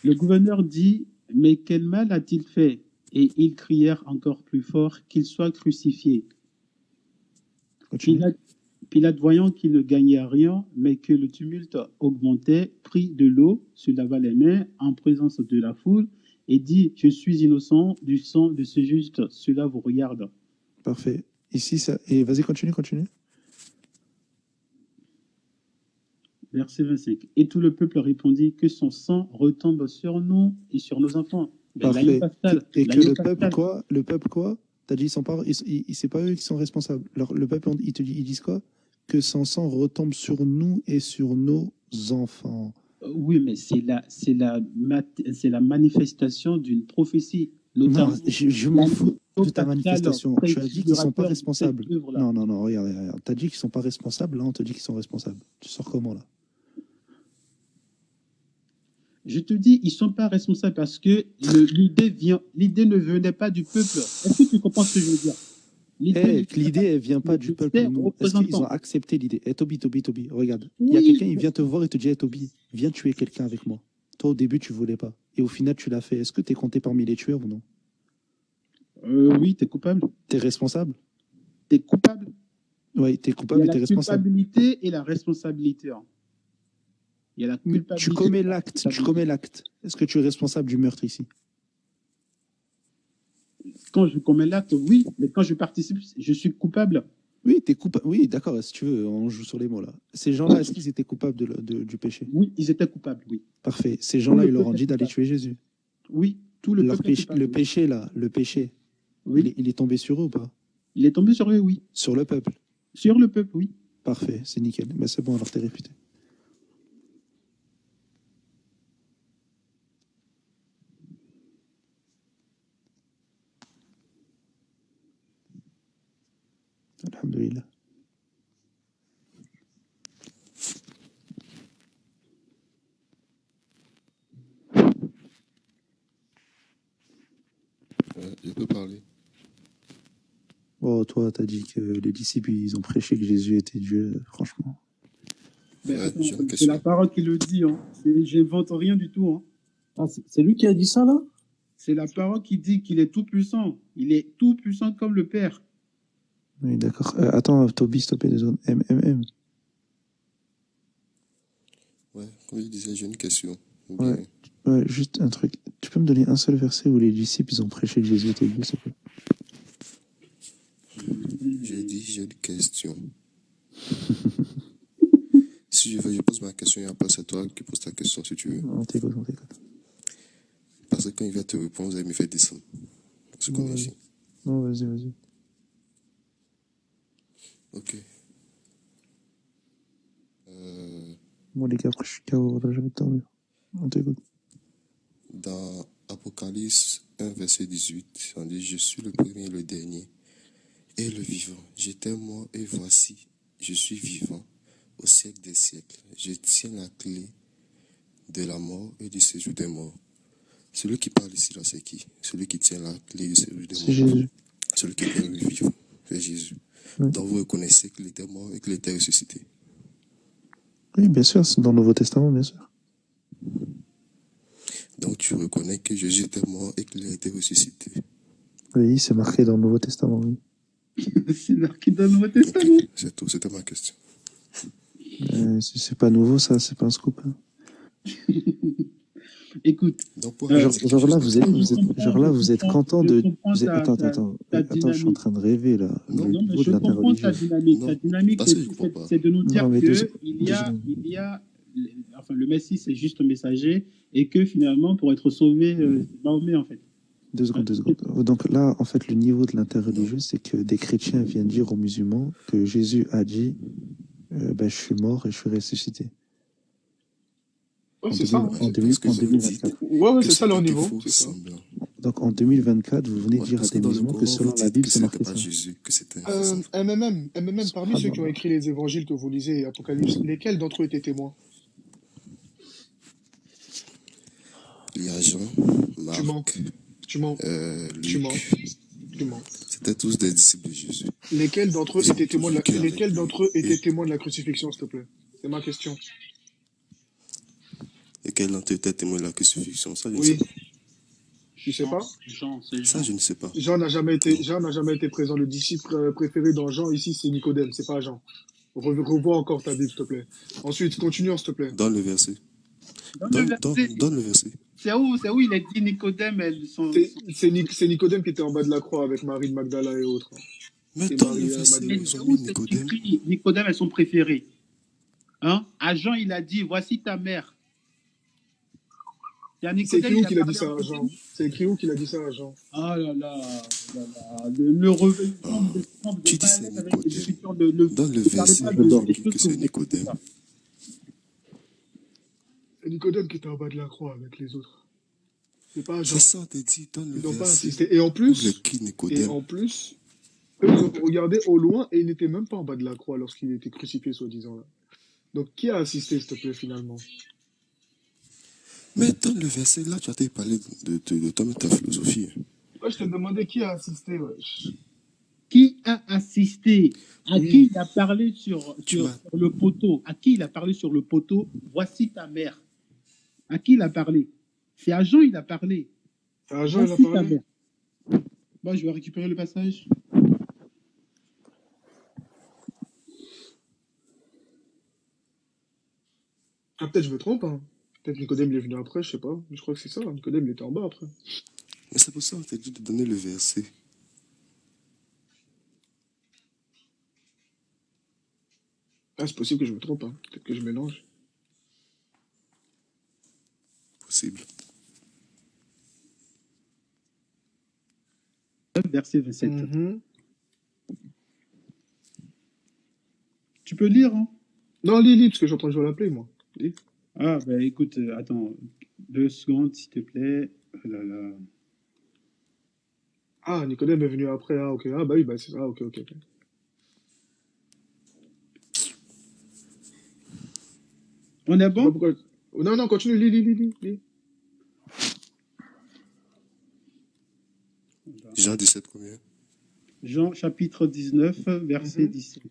Le gouverneur dit « Mais quel mal a-t-il fait ?» Et ils crièrent encore plus fort qu'il soit crucifié. Continue. Pilate, voyant qu'il ne gagnait rien, mais que le tumulte augmentait, prit de l'eau, se lava les mains en présence de la foule et dit « Je suis innocent du sang de ce juste, cela vous regarde. » Parfait. Ici, ça. Et vas-y, continue. Verset 25. Et tout le peuple répondit que son sang retombe sur nous et sur nos enfants. Parfait. Et que le peuple quoi? T'as dit c'est pas eux qui sont responsables. Alors, le peuple, ils disent quoi? Que son sang retombe sur nous et sur nos enfants. Oui, mais c'est la manifestation d'une prophétie. Non, je m'en fous de ta manifestation. Tu as dit qu'ils sont pas responsables. Non, regarde. T'as dit qu'ils sont pas responsables, là on te dit qu'ils sont responsables. Tu sors comment là? Je te dis, ils sont pas responsables parce que l'idée ne venait pas du peuple. Est-ce que tu comprends ce que je veux dire? L'idée, elle vient pas du peuple. Est-ce qu'ils ont accepté l'idée? Toby, regarde. Il y a quelqu'un, il vient te voir et te dit, Toby, viens tuer quelqu'un avec moi. Toi, au début, tu voulais pas. Et au final, tu l'as fait. Est-ce que tu es compté parmi les tueurs ou non? Oui, tu es coupable. Tu es responsable? Tu es coupable. Oui, tu es coupable et tu es responsable. Il y a la culpabilité et la responsabilité. Il y a la culpabilité. Tu commets l'acte. Est-ce que tu es responsable du meurtre ici? Quand je commets l'acte, oui, mais quand je participe, je suis coupable. Oui, tu es coupable. Oui, d'accord, si tu veux, on joue sur les mots là. Ces gens-là, est-ce qu'ils étaient coupables du péché? Oui, ils étaient coupables, oui. Parfait. Ces gens-là, ils leur ont dit d'aller tuer Jésus. Oui, tout le peuple. Le péché, oui. Il est tombé sur eux ou pas? Il est tombé sur eux, oui. Sur le peuple? Sur le peuple, oui. Parfait, c'est nickel. Ben, c'est bon, alors t'es réputé. Alhamdulillah. Je peux parler. Oh, toi, t'as dit que les disciples, ils ont prêché que Jésus était Dieu, franchement. C'est la parole qui le dit, hein. J'invente rien du tout. Hein. Ah, c'est lui qui a dit ça, là? C'est la parole qui dit qu'il est tout puissant. Il est tout puissant comme le Père. Oui, d'accord. Attends, Toby, s'il te plaît, 2 secondes. Ouais, comme je disais, j'ai une question. Ouais, juste un truc. Tu peux me donner un seul verset où les disciples, ils ont prêché que Jésus était Dieu, s'il te plaît? J'ai dit, j'ai une question. Si je veux, je pose ma question et après c'est toi qui poses ta question si tu veux. On t'écoute. Parce que quand il va te répondre, vous allez me faire descendre. C'est qu'on est ici. Non, vas-y. Ok. Moi, les gars, après, je suis KO, là, j'avais dormir. On t'écoute. Dans Apocalypse 1, verset 18, on dit « Je suis le premier et le dernier, et le vivant. J'étais mort, et voici, je suis vivant au siècle des siècles. Je tiens la clé de la mort et du séjour des morts. » Celui qui parle ici, là, c'est qui? Celui qui tient la clé du séjour des morts. C'est Jésus. Celui qui est le vivant. c'est Jésus. Oui. Donc vous reconnaissez qu'il était mort et qu'il était ressuscité. Oui, bien sûr, c'est dans le Nouveau Testament, bien sûr. Donc tu reconnais que Jésus était mort et qu'il a été ressuscité. Oui, c'est marqué dans le Nouveau Testament, oui. C'est marqué dans le Nouveau Ok, Testament. c'est tout, c'était ma question. C'est pas nouveau, ça, c'est pas un scoop. Hein. Écoute, Donc pour euh, indiquer Genre là, juste vous êtes, vous êtes, genre là, vous êtes content je de. comprends Vous êtes, ta attends, je suis en dynamique. train de rêver là. Non, Le Non, mais niveau je de comprends ta l'interreligieux. dynamique. Ta non, dynamique, parce que je comprends pas. c'est de nous dire Non, mais que deux, il y deux a, secondes. enfin, le Messie, c'est juste un messager, et que finalement, pour être sauvé, c'est Mahomet, en fait. Deux secondes, deux secondes. Donc là, en fait, le niveau de l'interreligieux, c'est que des chrétiens viennent dire aux musulmans que Jésus a dit je suis mort et je suis ressuscité. Ouais, En, c'est ça. 2000 Hein. en, C'est 2000 parce que en vous me 2024. dites Ouais, ouais, que c'est ça leur c'était de niveau. faux C'est ça. semblants. Donc en 2024, vous venez Ouais, dire à parce que des dans le musulmans que Coran, vous selon la dites Bible, que c'est ce marqué n'était pas ça. Jésus, que c'était un faux semblant. MMM, parmi ceux qui ont Subhanallah. écrit les évangiles que vous lisez et Apocalypse, lesquels d'entre eux étaient témoins? Il y a Jean, Tu mens, Marc, tu mens, tu mens, Luc. tu mens. C'était tous des disciples de Jésus. Lesquels d'entre eux Ils ont étaient tous témoins de la, vécu avec lesquels lui. d'entre eux Et, étaient témoins de la crucifixion, s'il te plaît? C'est ma question. et quel d'entre eux était témoin de la crucifixion? Ça, je ne sais Oui, pas. tu sais pas? C'est Ça, Jean. je ne sais pas. Jean n'a jamais été présent. Le disciple préféré dans Jean ici, c'est Nicodème, c'est pas Jean. Revois encore ta Bible, s'il te plaît. Ensuite, continuons, s'il te plaît. Donne le verset. Donne le verset. Donne le verset. C'est où il a dit Nicodème, C'est Nicodème qui était en bas de la croix avec Marie de Magdala et autres. Mais Et donne le Marie verset où Madeleine. ils c'est ont où mis c'est Nicodème. écrit Nicodème est son préféré. Hein? À Jean, il a dit, voici ta mère. Et à C'est Nicodème, écrit où il a qu'il a dit parlé ça en à Jean? Nicodème. C'est écrit où qu'il a dit ça à Jean? Ah là là, ne revenez pas, vous Tu n'êtes dis pas à c'est l'aise avec les Nicodème. écritures Donne le ne parlez verset pas où de il est des écrit choses que que c'est vous n'écoutez Nicodème. pas. C'est Nicodème qui était en bas de la croix avec les autres. C'est pas C'est Jean. ça, on te dit, donne le Ils n'ont pas verset insisté. Et en où il est plus, écrit Nicodème. eux, ils ont regardé au loin et il n'était même pas en bas de la croix lorsqu'il était crucifié, soi-disant. Là. Donc, qui a assisté, s'il te plaît, finalement? Mais donne le verset. Là, tu as parlé de toi-même, ta philosophie. Moi, je te demandais qui a assisté, wesh. Qui a assisté? À qui Oui, il a parlé sur le poteau? À qui il a parlé sur le poteau? Voici ta mère. À qui il a parlé? C'est à Jean il a parlé. c'est à Jean, il a Voici ta parlé. mère. Bon, je vais récupérer le passage. Ah, peut-être je me trompe, hein. Peut-être Nicodème il est venu après, je sais pas. Je crois que c'est ça, Nicodème il était en bas après. Mais c'est pour ça qu'on t'a dit de donner le verset. Ah, c'est possible que je me trompe, hein. Peut-être que je mélange. Possible. Verset 27. Mhm. Tu peux lire, hein? Non, lis, parce que je suis en train de jouer à la play, moi. Lis. Ah, ben écoute, attends, 2 secondes, s'il te plaît. Oh là là. Ah, Nicodème est venu après, ah, ok. Ah, bah oui, bah c'est ça, ah, ok. On est Je sais pas bon? pourquoi. Oh, non, continue, lis. Jean 17 combien? Jean chapitre 19, verset Mhm. 17.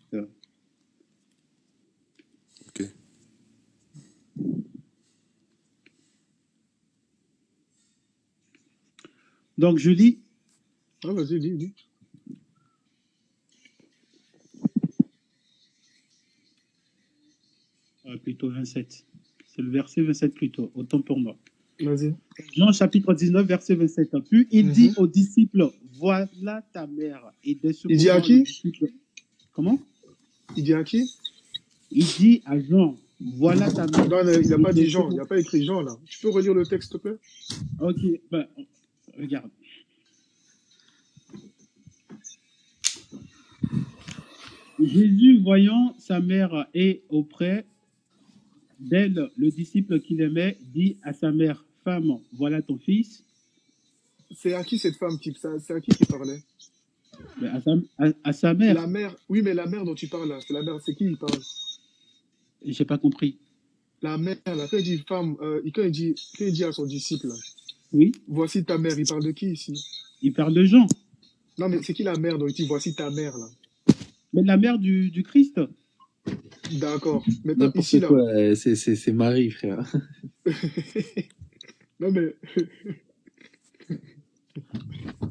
Ok. Donc je lis. Ah, vas-y, lis. Plutôt 27. C'est le verset 27 plutôt, autant pour moi. Vas-y. Jean chapitre 19, verset 27. Puis il Mhm. dit aux disciples, voilà ta mère. Et dès ce Il dit à moment, qui? les disciples... Comment? Il dit à qui? Il dit à Jean, voilà ta mère. Non, il n'a Et pas dit dès ce Jean, il moment... n'a pas écrit Jean, là. Tu peux relire le texte, s'il te plaît? Ok, ben, regarde. Jésus, voyant sa mère et auprès d'elle, le disciple qu'il aimait, dit à sa mère, femme, voilà ton fils. C'est à qui cette femme c'est à qui parlait? Mais à sa mère, La mère, oui, mais la mère dont tu parles là, c'est la mère, c'est qui il parle? j'ai pas compris. La mère, là, quand il dit femme, quand il dit à son disciple, là, Oui, voici ta mère, il parle de qui ici? il parle de Jean. Non, mais c'est qui la mère? Donc, il dit, voici ta mère, là. Mais la mère du Christ. D'accord. Maintenant, N'importe ici, là. quoi, c'est Marie, frère. Non, mais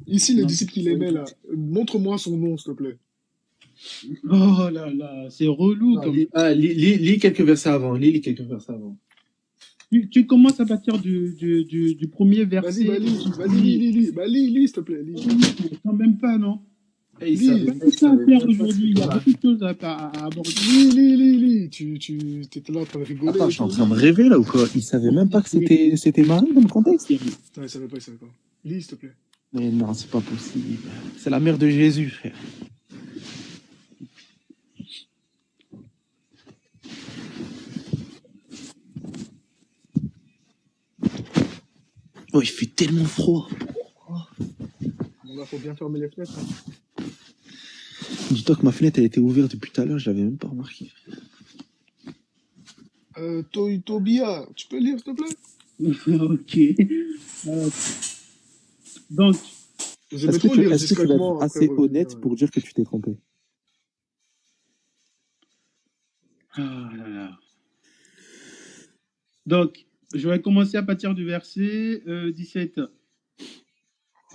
ici, le Non. disciple qu'il aimait, là, montre-moi son nom, s'il te plaît. Oh là là, c'est relou Non, comme. lis quelques versets avant. Lis quelques versets avant. Tu commences à partir du premier verset. Lis, s'il te plaît, lis. Quand même pas, non? Et Il y a beaucoup de choses à faire aujourd'hui. Il y a beaucoup de choses à aborder. Lis. Tu étais là en train de rigoler. Attends, je suis en train de rêver là ou quoi? Il savait même pas que c'était Marie dans le contexte. Non, il savait pas. Lis, s'il te plaît. Mais non, c'est pas possible. C'est la mère de Jésus, frère. Oh, il fait tellement froid. Mon gars, faut bien fermer les fenêtres. Hein. Dis-toi que ma fenêtre elle était ouverte depuis tout à l'heure, je l'avais même pas remarqué. Tobia, tu peux lire, s'il te plaît? Ok. Donc, j'aimais trop lire est-ce que tu vas discrètement. être assez honnête pour dire que tu t'es trompé? ah là là. Donc, je vais commencer à partir du verset 17.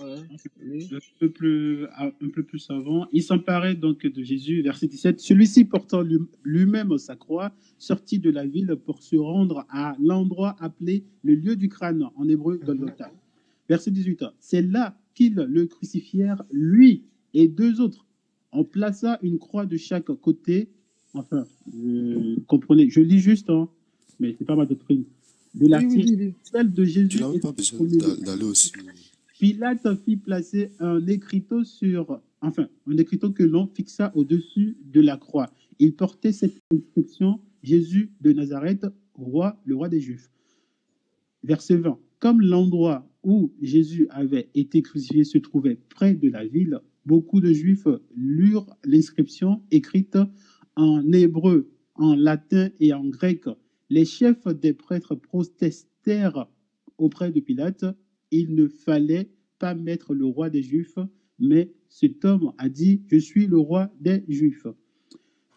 Ouais. Un peu plus avant. Il s'emparait donc de Jésus, verset 17. Celui-ci portant lui-même sa croix, sortit de la ville pour se rendre à l'endroit appelé le lieu du crâne, en hébreu Golgotha. Verset 18. C'est là qu'ils le crucifièrent, lui et deux autres. On plaça une croix de chaque côté. Enfin, comprenez, je lis juste, hein, mais c'est pas ma doctrine. De la celle de Jésus. Tu n'as même pas besoin d'aller aussi. Pilate fit placer un écriteau que l'on fixa au-dessus de la croix. Il portait cette inscription: Jésus de Nazareth, le roi des Juifs. Verset 20. Comme l'endroit où Jésus avait été crucifié se trouvait près de la ville, beaucoup de Juifs lurent l'inscription écrite en hébreu, en latin et en grec. Les chefs des prêtres protestèrent auprès de Pilate. Il ne fallait pas mettre le roi des Juifs, mais cet homme a dit: je suis le roi des Juifs.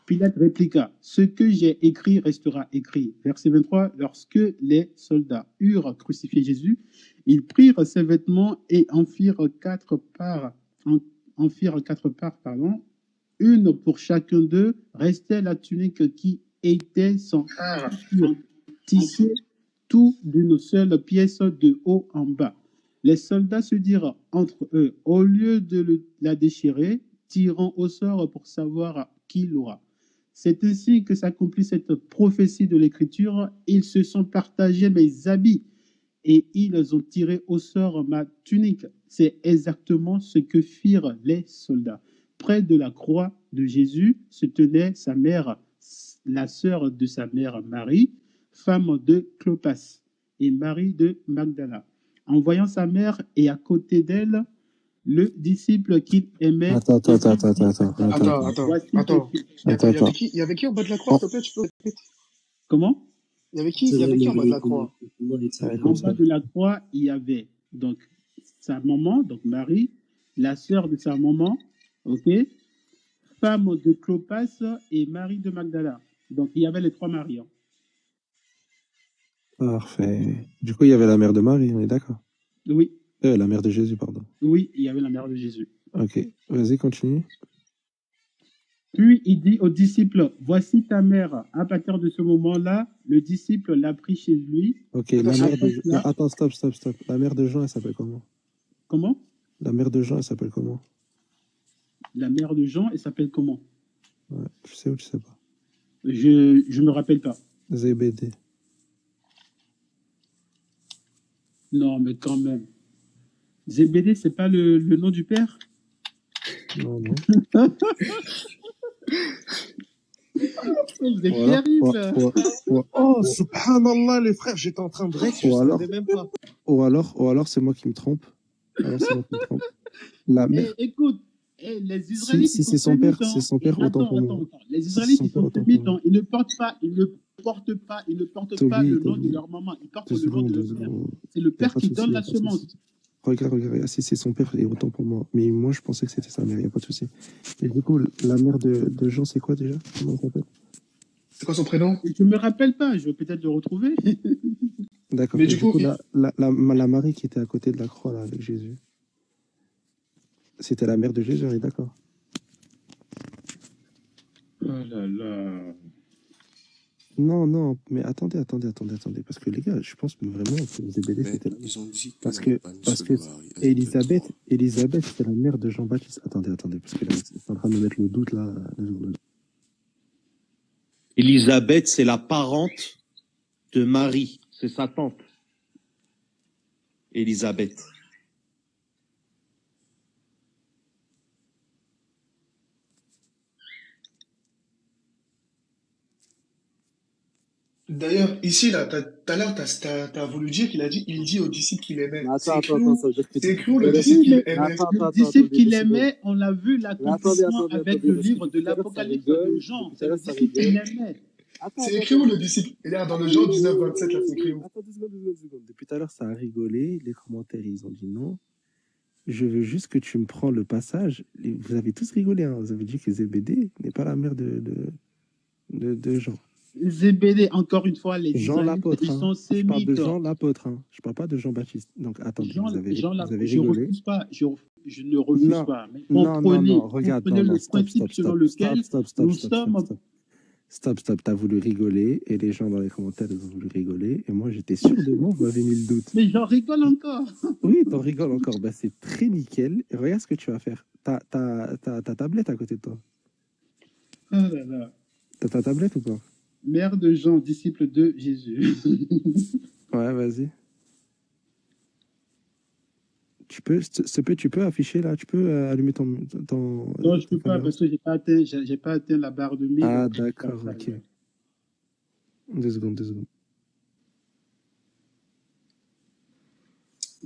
Pilate répliqua: ce que j'ai écrit restera écrit. Verset 23. Lorsque les soldats eurent crucifié Jésus, ils prirent ses vêtements et en firent quatre parts, une pour chacun d'eux. Restait la tunique qui était sans couture, tissée tout d'une seule pièce de haut en bas. Les soldats se dirent entre eux: au lieu de la déchirer, tirons au sort pour savoir qui l'aura. C'est ainsi que s'accomplit cette prophétie de l'Écriture. Ils se sont partagés mes habits et ils ont tiré au sort ma tunique. C'est exactement ce que firent les soldats. Près de la croix de Jésus se tenait sa mère, la sœur de sa mère Marie, femme de Clopas, et Marie de Magdala. En voyant sa mère et à côté d'elle, le disciple qu'il aimait. Attends. Il y avait qui en bas de la croix, s'il te plaît? Tu peux répéter? Comment? Il y avait qui en bas de la croix? En bas de la croix, il y avait donc sa maman, donc Marie, la sœur de sa maman, ok, femme de Clopas et Marie de Magdala. Donc il y avait les trois Maries. Hein. Parfait. Du coup, il y avait la mère de Marie, on est d'accord? Oui. La mère de Jésus, pardon. Oui, il y avait la mère de Jésus. Ok, vas-y, continue. Puis il dit aux disciples: voici ta mère. À partir de ce moment-là, le disciple l'a pris chez lui. Ok, la mère de... Attends, stop. La mère de Jean, elle s'appelle comment? Comment? La mère de Jean, elle s'appelle comment? La mère de Jean, elle s'appelle comment? Ouais, tu sais ou tu sais pas? Je me rappelle pas. Zébédée. Non, mais quand même. Zébédée, c'est pas le nom du père? Non. Vous êtes terrible. Oh, subhanallah, les frères, j'étais en train de rêver, je ne savais même pas. Ou alors c'est moi qui me trompe. La mère... Écoute, les Israélites... Si c'est son père, autant pour moi. Attends. Les Israélites, ils sont sémites, ils ne portent pas le nom de leur maman, ils portent le nom de leur père. C'est le père qui donne la semence. regarde, si c'est son père, et autant pour moi. Mais moi, je pensais que c'était sa mère, il n'y a pas de souci. Et du coup, la mère de Jean, c'est quoi déjà? Comment elle s'appelle? C'est quoi son prénom? Je me rappelle pas, je vais peut-être le retrouver. D'accord. Mais Et du du coup, coup, la Marie qui était à côté de la croix, là, avec Jésus, c'était la mère de Jésus, on est d'accord? Oh là là. Non, mais attendez, parce que les gars, je pense vraiment que Zébédée, Mais c'était la mère. ils ont dit qu'il Parce n'avait que, pas une parce seule que Marie, elles étaient trois. Élisabeth, c'est la mère de Jean-Baptiste. Attendez, parce que là, c'est en train de me mettre le doute, là. Élisabeth, c'est la parente de Marie. C'est sa tante. Élisabeth. d'ailleurs, ici, là, tout à l'heure, t'as voulu dire qu'il a dit, il dit aux disciples qu'il aimait. Mais C'est attends, écrit où? ça veut dire que C'est tu écrit où le Mais disciple Oui, qu'il mais aimait? le discipe qu'il deux secondes. aimait, on l'a vu Mais l'accomplissement avec le parce que livre de depuis tout à l'heure, ça l'Apocalypse de rigole, Jean. depuis tout C'est à le l'heure, ça disciple qu'il rigole. aimait. C'est écrit où le disciple? Et là, dans le Jean 19, 27, là, c'est écrit où? Attends, 2 secondes. Depuis tout à l'heure, ça a rigolé. Les commentaires, ils ont dit non. Je veux juste que tu me prends le passage. Vous avez tous rigolé, hein. Vous avez dit que Zébédée n'est pas la mère de Jean. Zébédée, encore une fois, les Jean Israélites, l'apôtre, ils hein. sont Je parle de sémites. Jean l'apôtre, hein. Je parle pas de Jean-Baptiste. Donc attendez, Jean, vous avez je rigolé. refuse pas, je ne refuse Non, pas. Mais non. Regarde, comprenez non, le stop. principe selon lequel nous sommes. Stop. T'as voulu rigoler et les gens dans les commentaires, ils ont voulu rigoler. Et moi, j'étais sûr de moi, vous m'avez mis le doute. Mais j'en rigole encore. Oui, t'en rigoles encore. Bah, c'est très nickel. Et regarde ce que tu vas faire. T'as ta tablette à côté de toi. Oh là là. T'as ta tablette ou pas? Mère de Jean, disciple de Jésus. Ouais, vas-y. Tu peux afficher là, tu peux allumer ton Non, je peux pas caméra. parce que j'ai pas atteint la barre de 1000. Ah, d'accord, ok. 2 secondes.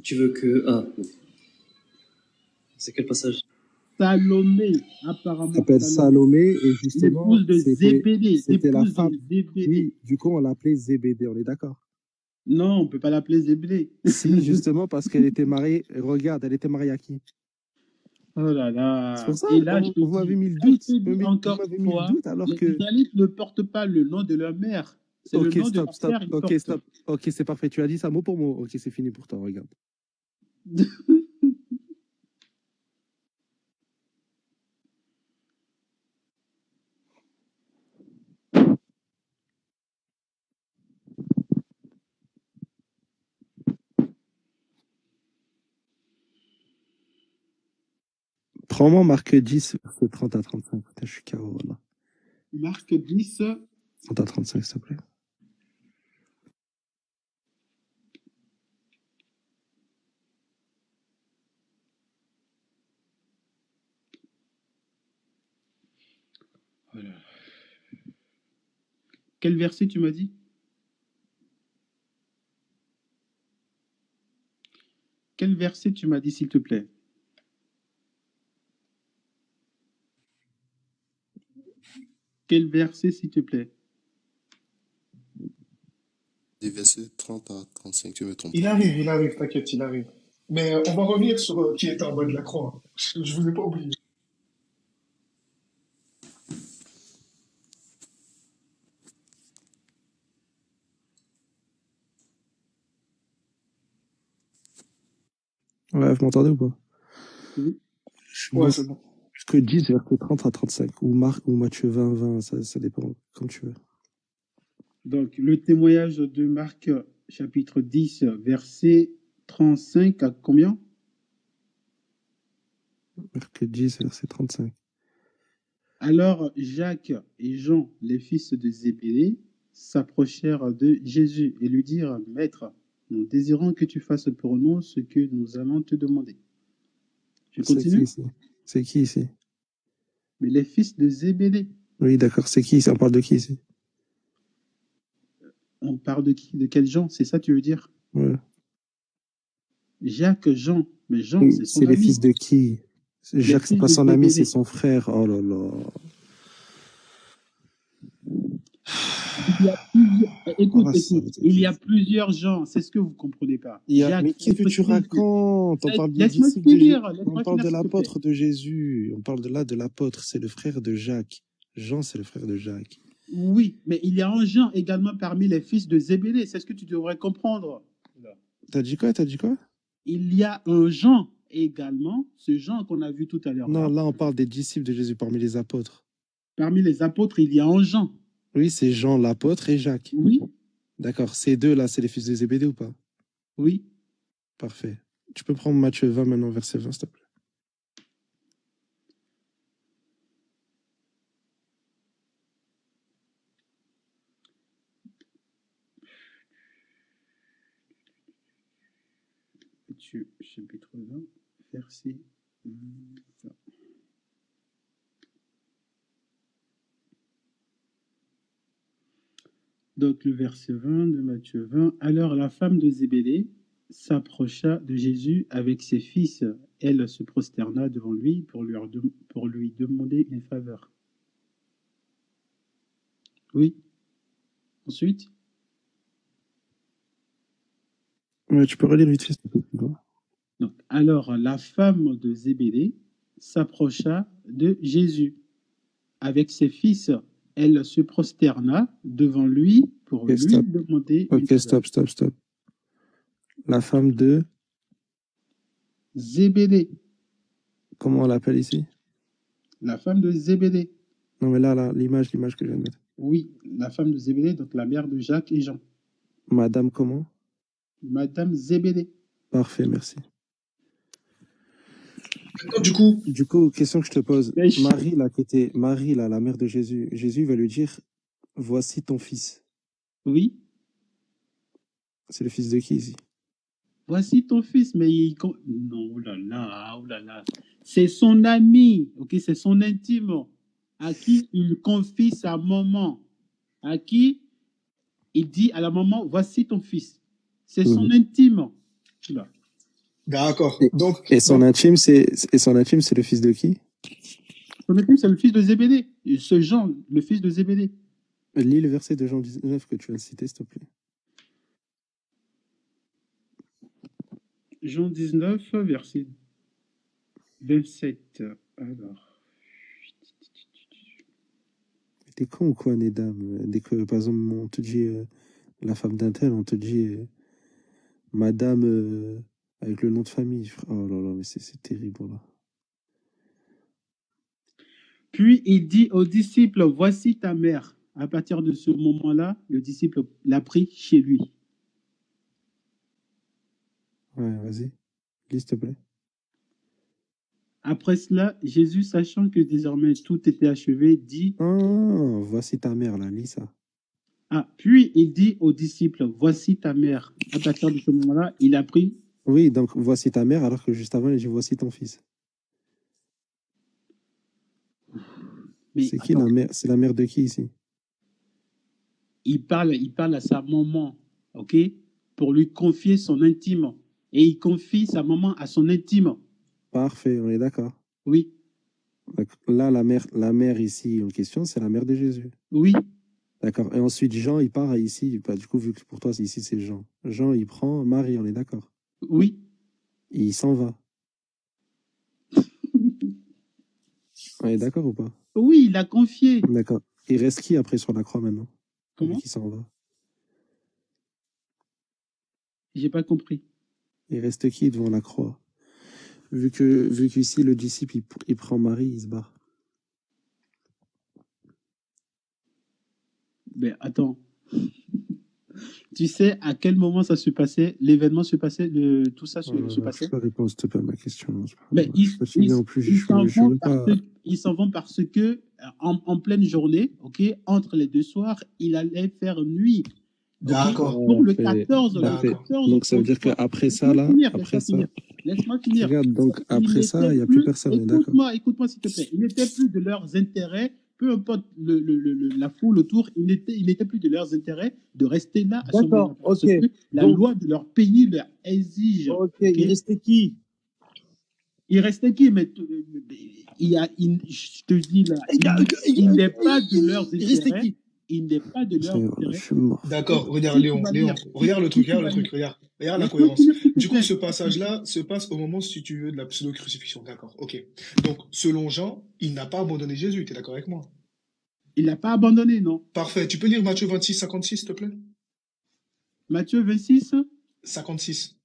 Tu veux que... Ah, c'est quel passage? Salomé, apparemment. Elle s'appelle Salomé et justement, L'épouse de Zébédée. c'était la l'épouse de femme. Zébédée. Oui, du coup, on l'appelait Zébédée, on est d'accord? Non, on peut pas l'appeler Zébédée. Si, justement, parce qu'elle était mariée. Regarde, elle était mariée à qui? Oh là là. C'est pour ça, Et là, je te vous m'avez dis, mis le je doute. te dis Vous encore m'avez une mis le fois, doute alors les que. Israélites ne portent pas le nom de leur mère. C'est le Ok, nom de leur stop. père, ils Ok, portent. stop. Ok, c'est parfait. Tu as dit ça mot pour mot. Ok, c'est fini pour toi, regarde. Prends-moi Marc 10, verset 30 à 35. Putain, je suis KO, là. Marc 10. 30 à 35, s'il te plaît. Voilà. Quel verset tu m'as dit? Quel verset tu m'as dit, s'il te plaît? Quel verset, s'il te plaît? Des versets 30 à 35, tu me trompes. Il arrive, t'inquiète, il arrive. Mais on va revenir sur qui était en bas de la croix. Je vous ai pas oublié. Ouais, vous m'entendez ou pas? Oui. Ouais, c'est bon. Jusque 10, verset 30 à 35. Ou Marc ou Matthieu 20, 20, ça dépend, comme tu veux. Donc, le témoignage de Marc, chapitre 10, verset 35 à combien? Marc 10, verset 35. Alors Jacques et Jean, les fils de Zébédée, s'approchèrent de Jésus et lui dirent, Maître, nous désirons que tu fasses pour nous ce que nous allons te demander. Je continue? C'est qui ici? Mais les fils de Zébédée. Oui, d'accord. C'est qui? On parle de qui ici? On parle de qui? De quel Jean? C'est ça que tu veux dire? Ouais. Jacques, Jean. Mais Jean, Oui, c'est son c'est les ami. fils de qui? Jacques, c'est fils pas de son ami, Zébédée. c'est son frère. Oh là là. Il y a plusieurs... Écoute, Voilà, ça écoute, veut dire il y a Jésus. plusieurs gens, c'est ce que vous comprenez pas. Mais Jacques, qu'est-ce que tu laisse-moi finir, racontes? On parle du laisse-moi disciple de Jésus. finir, On laisse-moi parle finir, de s'il te plaît. l'apôtre de Jésus. On parle de là de l'apôtre. C'est le frère de Jacques. Jean, c'est le frère de Jacques. Oui, mais il y a un Jean également parmi les fils de Zébédée, c'est ce que tu devrais comprendre. T'as dit quoi? T'as dit quoi? Il y a un Jean également, ce Jean qu'on a vu tout à l'heure Non, là. là, on parle des disciples de Jésus parmi les apôtres. Parmi les apôtres, il y a un Jean. Oui, c'est Jean l'apôtre et Jacques. Oui, D'accord. Ces deux-là, c'est les fils de Zébédée ou pas? oui. Parfait. Tu peux prendre Matthieu 20 maintenant, verset 20, s'il te plaît. Matthieu chapitre 20, verset 20. Donc le verset 20 de Matthieu 20. Alors la femme de Zébédée s'approcha de Jésus avec ses fils. Elle se prosterna devant lui pour lui demander une faveur. Oui. Ensuite, Ouais, tu peux relire vite fait, s'il te plaît. donc, alors la femme de Zébédée s'approcha de Jésus avec ses fils. Elle se prosterna devant lui pour Ok, lui stop. demander une Ok, faveur. stop. La femme de... Zébédée, Comment on l'appelle ici? la femme de Zébédée. Non, mais là, l'image que je viens de mettre. Oui, la femme de Zébédée, donc la mère de Jacques et Jean. Madame comment? Madame Zébédée. Parfait, merci. Maintenant, Du coup, question que je te pose. Mais je- Marie, là, la mère de Jésus, Jésus va lui dire, voici ton fils. Oui, C'est le fils de qui ici? voici ton fils, mais non, oh là là. C'est son ami, ok, c'est son intime, à qui il confie sa maman, à qui il dit à la maman, voici ton fils. C'est son intime. Là. D'accord. Et, Donc, et son intime, c'est le fils de qui? Son intime, c'est le fils de Zébédée. Et ce Jean, le fils de Zébédée. Lis le verset de Jean 19 que tu viens de citer, s'il te plaît. Jean 19, verset 27. Alors. T'es con ou quoi, Nedam? Dès que, par exemple, on te dit la femme d'un tel, on te dit madame avec le nom de famille. Oh là là, mais c'est terrible, là. Puis il dit aux disciples, voici ta mère. À partir de ce moment-là, le disciple l'a pris chez lui. Ouais, vas-y. Lis, s'il te plaît. Après cela, Jésus, sachant que désormais tout était achevé, dit, Oh, voici ta mère, là, lis ça. puis il dit aux disciples, voici ta mère. À partir de ce moment-là, il a pris. Oui, donc voici ta mère, alors que juste avant, il dit voici ton fils. Mais c'est qui la mère? C'est la mère de qui ici? Il parle à sa maman, ok, pour lui confier son intime. Et il confie sa maman à son intime. Parfait, on est d'accord. Oui. Là, la mère ici en question, c'est la mère de Jésus. Oui. D'accord. Et ensuite, Jean, il part ici. Bah, du coup, vu que pour toi, ici, c'est Jean. Jean, il prend Marie, on est d'accord. Oui. Et il s'en va. On est d'accord ou pas? Oui, il a confié. D'accord. Il reste qui après sur la croix maintenant? Comment? Qui s'en va? J'ai pas compris. Il reste qui devant la croix? Vu qu'ici, le disciple, il prend Marie, il se barre. Ben, attends. Tu sais à quel moment ça se passait, l'événement se passait, tout ça se passait? Je peux répondre, s'il te plaît, à ma question. Ben, ils s'en vont parce que en pleine journée, ok, entre les deux soirs, il allait faire nuit. D'accord. Pour le 14, donc ça veut dire qu'après ça, là, laisse-moi finir. Regarde, donc après ça, il n'y a plus personne. Écoute-moi, s'il te plaît. Il n'était plus de leurs intérêts, peu importe la foule autour, il n'était plus de leurs intérêts de rester là à ce moment-là. Parce que la loi de leur pays leur exige. Il restait qui? Il restait qui? Mais je te dis là, il n'est pas de leurs intérêts. il n'est pas de leur Je intérêt. suis mort. D'accord, regarde Si tu Léon, vas Léon, lire, regarde le si truc, tu regarde vas le truc, lire, regarde la laisse-moi cohérence. finir, s'il te Du coup, plaît. ce passage-là se passe au moment, si tu veux, de la pseudo-crucifixion. D'accord, ok. Donc, selon Jean, il n'a pas abandonné Jésus, tu es d'accord avec moi? Il n'a pas abandonné, non? Parfait. Tu peux lire Matthieu 26, 56, s'il te plaît? Matthieu 26. 56.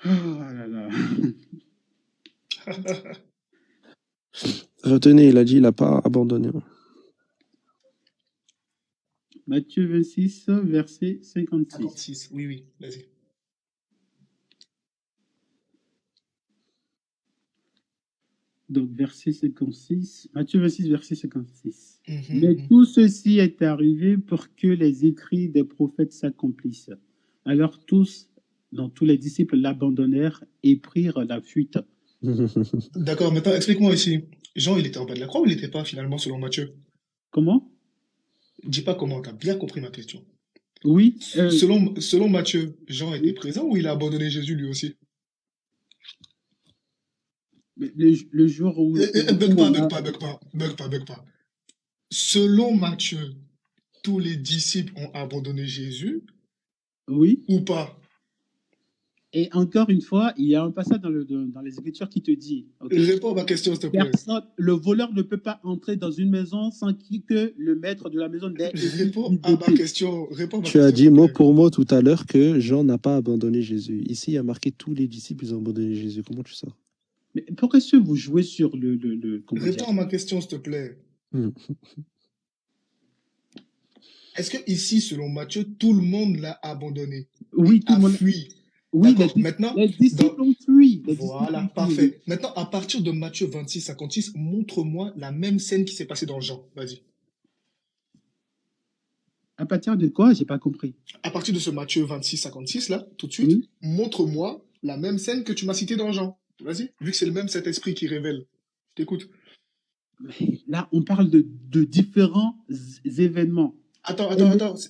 Oh là là. Retenez, il a dit, il n'a pas abandonné. Matthieu 26, verset 56. 56, oui, oui, vas-y. Donc, verset 56. Matthieu 26, verset 56. Mhm, Mais mhm. tout ceci est arrivé pour que les écrits des prophètes s'accomplissent. Alors tous, donc tous les disciples l'abandonnèrent et prirent la fuite. D'accord, maintenant, explique-moi ici. Jean, il était en bas de la croix ou il n'était pas, finalement, selon Matthieu? Comment? Dis pas comment, tu as bien compris ma question. Oui. Selon Matthieu, Jean était présent ou il a abandonné Jésus lui aussi? Le jour où... Bug pas. Selon Matthieu, tous les disciples ont abandonné Jésus Oui. ou pas? Et encore une fois, il y a un passage dans les Écritures qui te dit, ok, Réponds à ma question, s'il te plaît. le voleur ne peut pas entrer dans une maison sans que le maître de la maison l'ait Réponds à ma question. Tu as dit mot pour mot tout à l'heure que Jean n'a pas abandonné Jésus. Ici, il y a marqué tous les disciples ils ont abandonné Jésus. Comment tu sors? Mais pourquoi est-ce que vous jouez sur comment Réponds dire? à ma question, s'il te plaît. Est-ce que ici, selon Matthieu, tout le monde l'a abandonné? Oui, tout le monde fui. Oui, D'accord, maintenant, les disciples ont fui. Voilà, parfait. Maintenant, à partir de Matthieu 26, 56, montre-moi la même scène qui s'est passée dans Jean. Vas-y. À partir de quoi? J'ai pas compris. À partir de ce Matthieu 26, 56, là, tout de suite, Oui. montre-moi la même scène que tu m'as citée dans Jean. Vas-y, vu que c'est le même cet esprit qui révèle. Je t'écoute. Là, on parle de différents événements. Attends.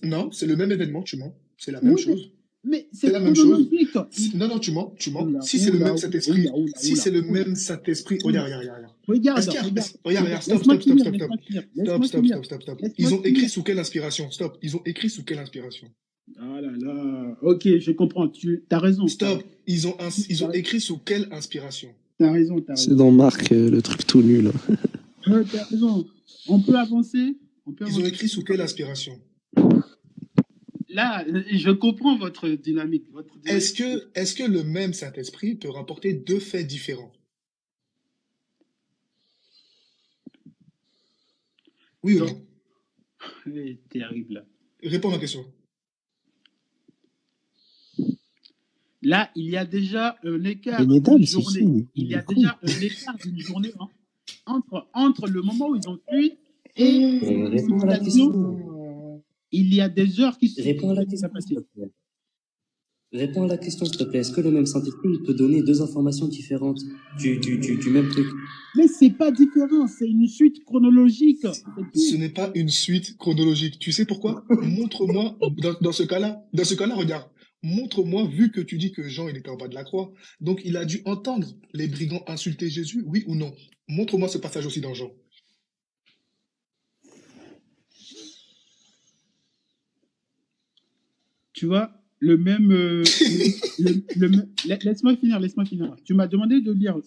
Non, c'est le même événement, tu mens. C'est la même chose. Mais c'est la même chose. Non, tu mens. Si c'est le même Saint-Esprit, si c'est le même Saint-Esprit, regarde. Regarde, Stop. Ils ont écrit sous quelle inspiration? Stop. Ils ont écrit sous quelle inspiration? Ah là là. Ok, je comprends. Tu as raison. Stop. Ils ont écrit sous quelle inspiration? T'as raison. C'est dans Marc, le truc tout nul. T'as raison. On peut avancer. Ils ont écrit sous quelle inspiration? Là, je comprends votre dynamique. Est-ce que le même Saint-Esprit peut rapporter deux faits différents? Oui ou non? C'est terrible. Réponds à ma question. Là, il y a déjà un écart Mais mesdames, d'une c'est journée. qui? Il y a déjà un écart d'une journée entre le moment où ils ont fui et Réponds à la question. il y a des heures qui se Réponds à la question, s'il te plaît. Réponds à la question, s'il te plaît. Est-ce que le même Saint-Esprit il peut donner deux informations différentes du même truc? Mais c'est pas différent, c'est une suite chronologique. Ce n'est pas une suite chronologique. Tu sais pourquoi? Montre-moi, dans ce cas-là, regarde. Montre-moi, vu que tu dis que Jean, il était en bas de la croix, donc il a dû entendre les brigands insulter Jésus, oui ou non? Montre-moi ce passage aussi dans Jean. Tu vois, le même... laisse-moi finir. Tu m'as demandé de lire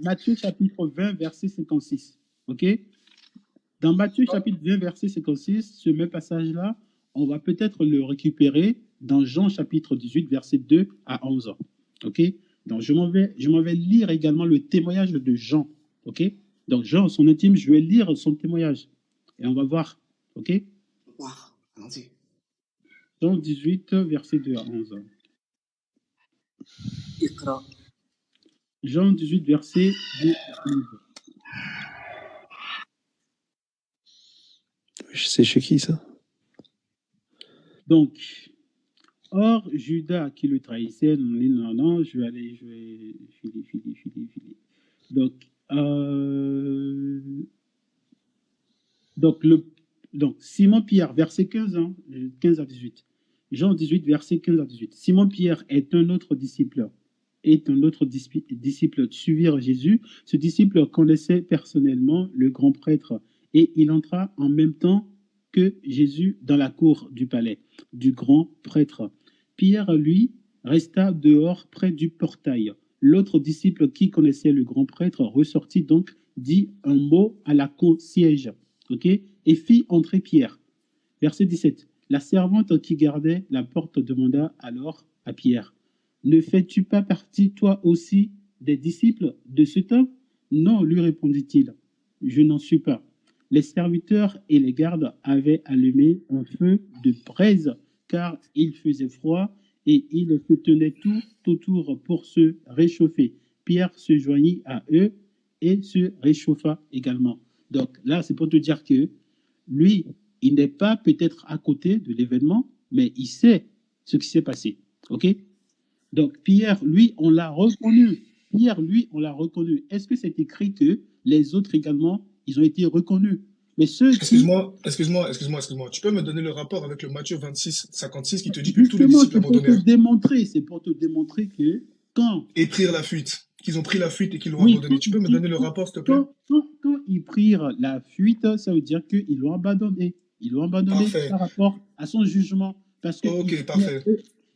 Matthieu chapitre 20, verset 56. OK? Dans Matthieu chapitre 20, verset 56, ce même passage-là, on va peut-être le récupérer dans Jean chapitre 18, verset 2 à 11. OK? Donc, je m'en vais lire également le témoignage de Jean. OK? Donc, Jean, son intime, je vais lire son témoignage. Et on va voir. OK? Allons-y. Jean 18, verset 2 à 11. Jean 18, verset 2 à 11. C'est chez qui, ça? Donc, or, Judas qui le trahissait, non, je vais filer. Donc, Simon-Pierre, verset 15 à 18. Jean 18, verset 15 à 18. Simon-Pierre est un autre disciple suivirent Jésus. Ce disciple connaissait personnellement le grand prêtre et il entra en même temps que Jésus dans la cour du palais du grand prêtre. Pierre, lui, resta dehors près du portail. L'autre disciple qui connaissait le grand prêtre ressortit donc, dit un mot à la concierge, ok, et fit entrer Pierre. Verset 17. La servante qui gardait la porte demanda alors à Pierre, ne fais-tu pas partie, toi aussi, des disciples de cet homme? Non, lui répondit-il, je n'en suis pas. Les serviteurs et les gardes avaient allumé un feu de braise, car il faisait froid, et ils se tenaient tout autour pour se réchauffer. Pierre se joignit à eux et se réchauffa également. Donc là, c'est pour te dire que lui, il n'est pas peut-être à côté de l'événement, mais il sait ce qui s'est passé. OK? Donc Pierre, lui, on l'a reconnu. Pierre, lui, on l'a reconnu. Est-ce que c'est écrit que les autres également, ils ont été reconnus? Mais ceux qui... Excuse-moi. Tu peux me donner le rapport avec le Matthieu 26, 56 qui te dit que tous les Justement, disciples abandonnèrent c'est pour te démontrer que quand... et prirent la fuite, qu'ils ont pris la fuite et qu'ils l'ont Oui, abandonné. Tu peux me donner le rapport, s'il te plaît? quand ils prirent la fuite, ça veut dire qu'ils l'ont abandonné. Ils l'ont abandonné Parfait. par rapport à son jugement. Parce que Ok, parfait.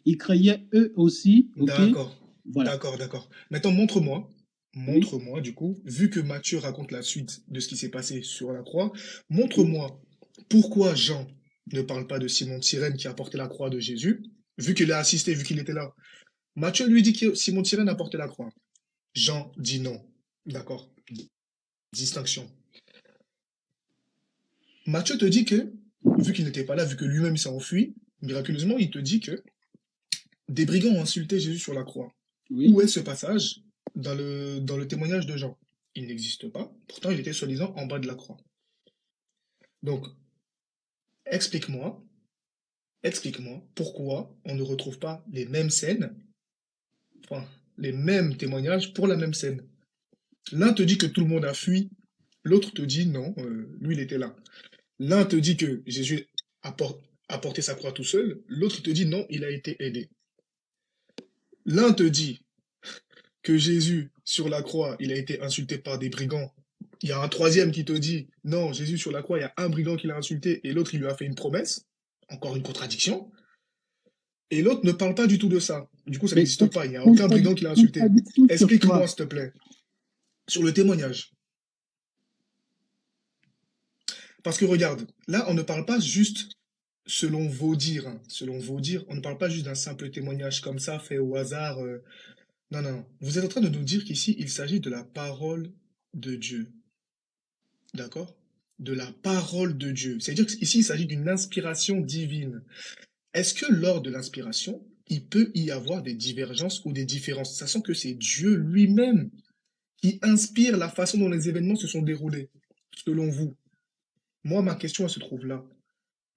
ils craignaient eux aussi. Ok. D'accord. Voilà. D'accord. Maintenant, montre-moi, du coup, vu que Matthieu raconte la suite de ce qui s'est passé sur la croix, montre-moi pourquoi Jean ne parle pas de Simon de Cyrène qui a porté la croix de Jésus, vu qu'il a assisté, vu qu'il était là. Matthieu lui dit que Simon de Cyrène a porté la croix. Jean dit non. D'accord. Distinction. Matthieu te dit que, vu qu'il n'était pas là, vu que lui-même s'est enfui, miraculeusement, il te dit que des brigands ont insulté Jésus sur la croix. Oui. Où est ce passage dans le témoignage de Jean? Il n'existe pas. Pourtant, il était soi-disant en bas de la croix. Donc, explique-moi pourquoi on ne retrouve pas les mêmes scènes, enfin, les mêmes témoignages pour la même scène. L'un te dit que tout le monde a fui, l'autre te dit non, lui il était là. L'un te dit que Jésus a porté sa croix tout seul, l'autre te dit non, il a été aidé. L'un te dit que Jésus, sur la croix, il a été insulté par des brigands. Il y a un troisième qui te dit, non, Jésus sur la croix, il y a un brigand qui l'a insulté et l'autre, il lui a fait une promesse. Encore une contradiction. Et l'autre ne parle pas du tout de ça. Du coup, ça n'existe pas. Il n'y a aucun brigand qui l'a insulté. Explique-moi, s'il te plaît, sur le témoignage. Parce que regarde, là, on ne parle pas juste selon vos dires. Hein. Selon vos dires, on ne parle pas juste d'un simple témoignage comme ça, fait au hasard. Non. Vous êtes en train de nous dire qu'ici, il s'agit de la parole de Dieu. D'accord? De la parole de Dieu. C'est-à-dire qu'ici, il s'agit d'une inspiration divine. Est-ce que lors de l'inspiration, il peut y avoir des divergences ou des différences, sachant que c'est Dieu lui-même qui inspire la façon dont les événements se sont déroulés, selon vous? Moi, ma question, elle se trouve là.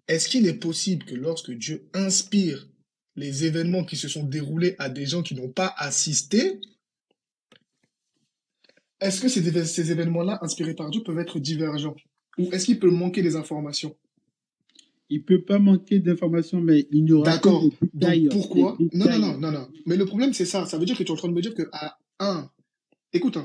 Est-ce qu'il est possible que lorsque Dieu inspire les événements qui se sont déroulés à des gens qui n'ont pas assisté, est-ce que ces événements-là, inspirés par Dieu, peuvent être divergents? Ou est-ce qu'il peut manquer des informations? Il ne peut pas manquer d'informations, mais il n'y aura D'accord. pas de détails. Donc pourquoi? Des détails. Non. Mais le problème, c'est ça. Ça veut dire que tu es en train de me dire que écoute,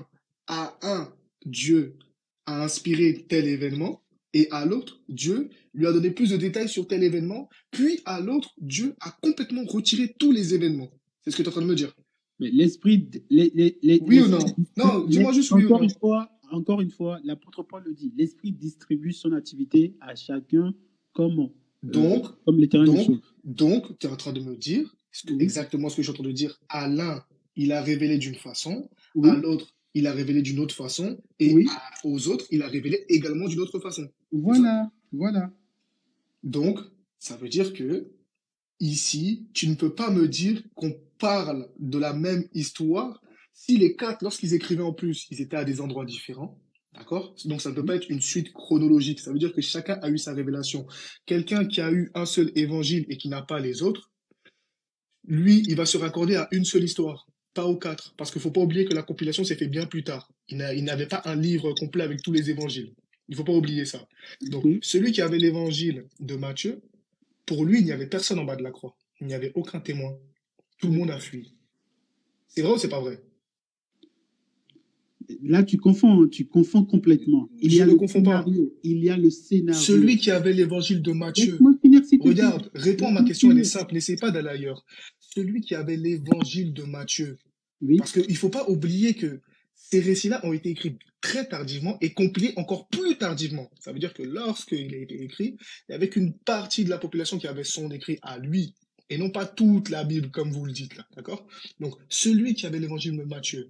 à un, Dieu a inspiré tel événement, et à l'autre, Dieu lui a donné plus de détails sur tel événement, puis à l'autre, Dieu a complètement retiré tous les événements. C'est ce que tu es en train de me dire. Mais l'esprit... Oui ou non? Non, dis-moi juste oui ou non. Encore une fois, l'apôtre Paul le dit, l'esprit distribue son activité à chacun comme l'Éternel le souhaite. Donc, tu es en train de me dire exactement ce que je suis en train de dire. À l'un, il a révélé d'une façon, à l'autre, il a révélé d'une autre façon, et aux autres, il a révélé également d'une autre façon. Voilà. Donc, ça veut dire que, ici, tu ne peux pas me dire qu'on parle de la même histoire si les quatre, lorsqu'ils écrivaient en plus, ils étaient à des endroits différents. D'accord? Donc, ça ne peut pas être une suite chronologique. Ça veut dire que chacun a eu sa révélation. Quelqu'un qui a eu un seul évangile et qui n'a pas les autres, lui, il va se raccorder à une seule histoire, pas aux quatre. Parce qu'il ne faut pas oublier que la compilation s'est fait bien plus tard. Il n'avait pas un livre complet avec tous les évangiles. Il ne faut pas oublier ça. Donc, celui qui avait l'évangile de Matthieu, pour lui, il n'y avait personne en bas de la croix. Il n'y avait aucun témoin. Tout le monde a fui. C'est vrai ou c'est pas vrai? Là, tu confonds complètement. Il y Je a ne le confonds pas. scénario. Il y a le scénario. Celui qui avait l'évangile de Matthieu, Laisse-moi finir, s'il te plaît. regarde, réponds à ma Laisse-moi question, elle est finir. simple, n'essaie pas d'aller ailleurs. Celui qui avait l'évangile de Matthieu, Oui. parce qu'il ne faut pas oublier que ces récits-là ont été écrits très tardivement et compilés encore plus tardivement. Ça veut dire que lorsqu'il a été écrit, il n'y avait qu'une partie de la population qui avait son écrit à lui, et non pas toute la Bible, comme vous le dites là, d'accord? Donc, celui qui avait l'évangile de Matthieu,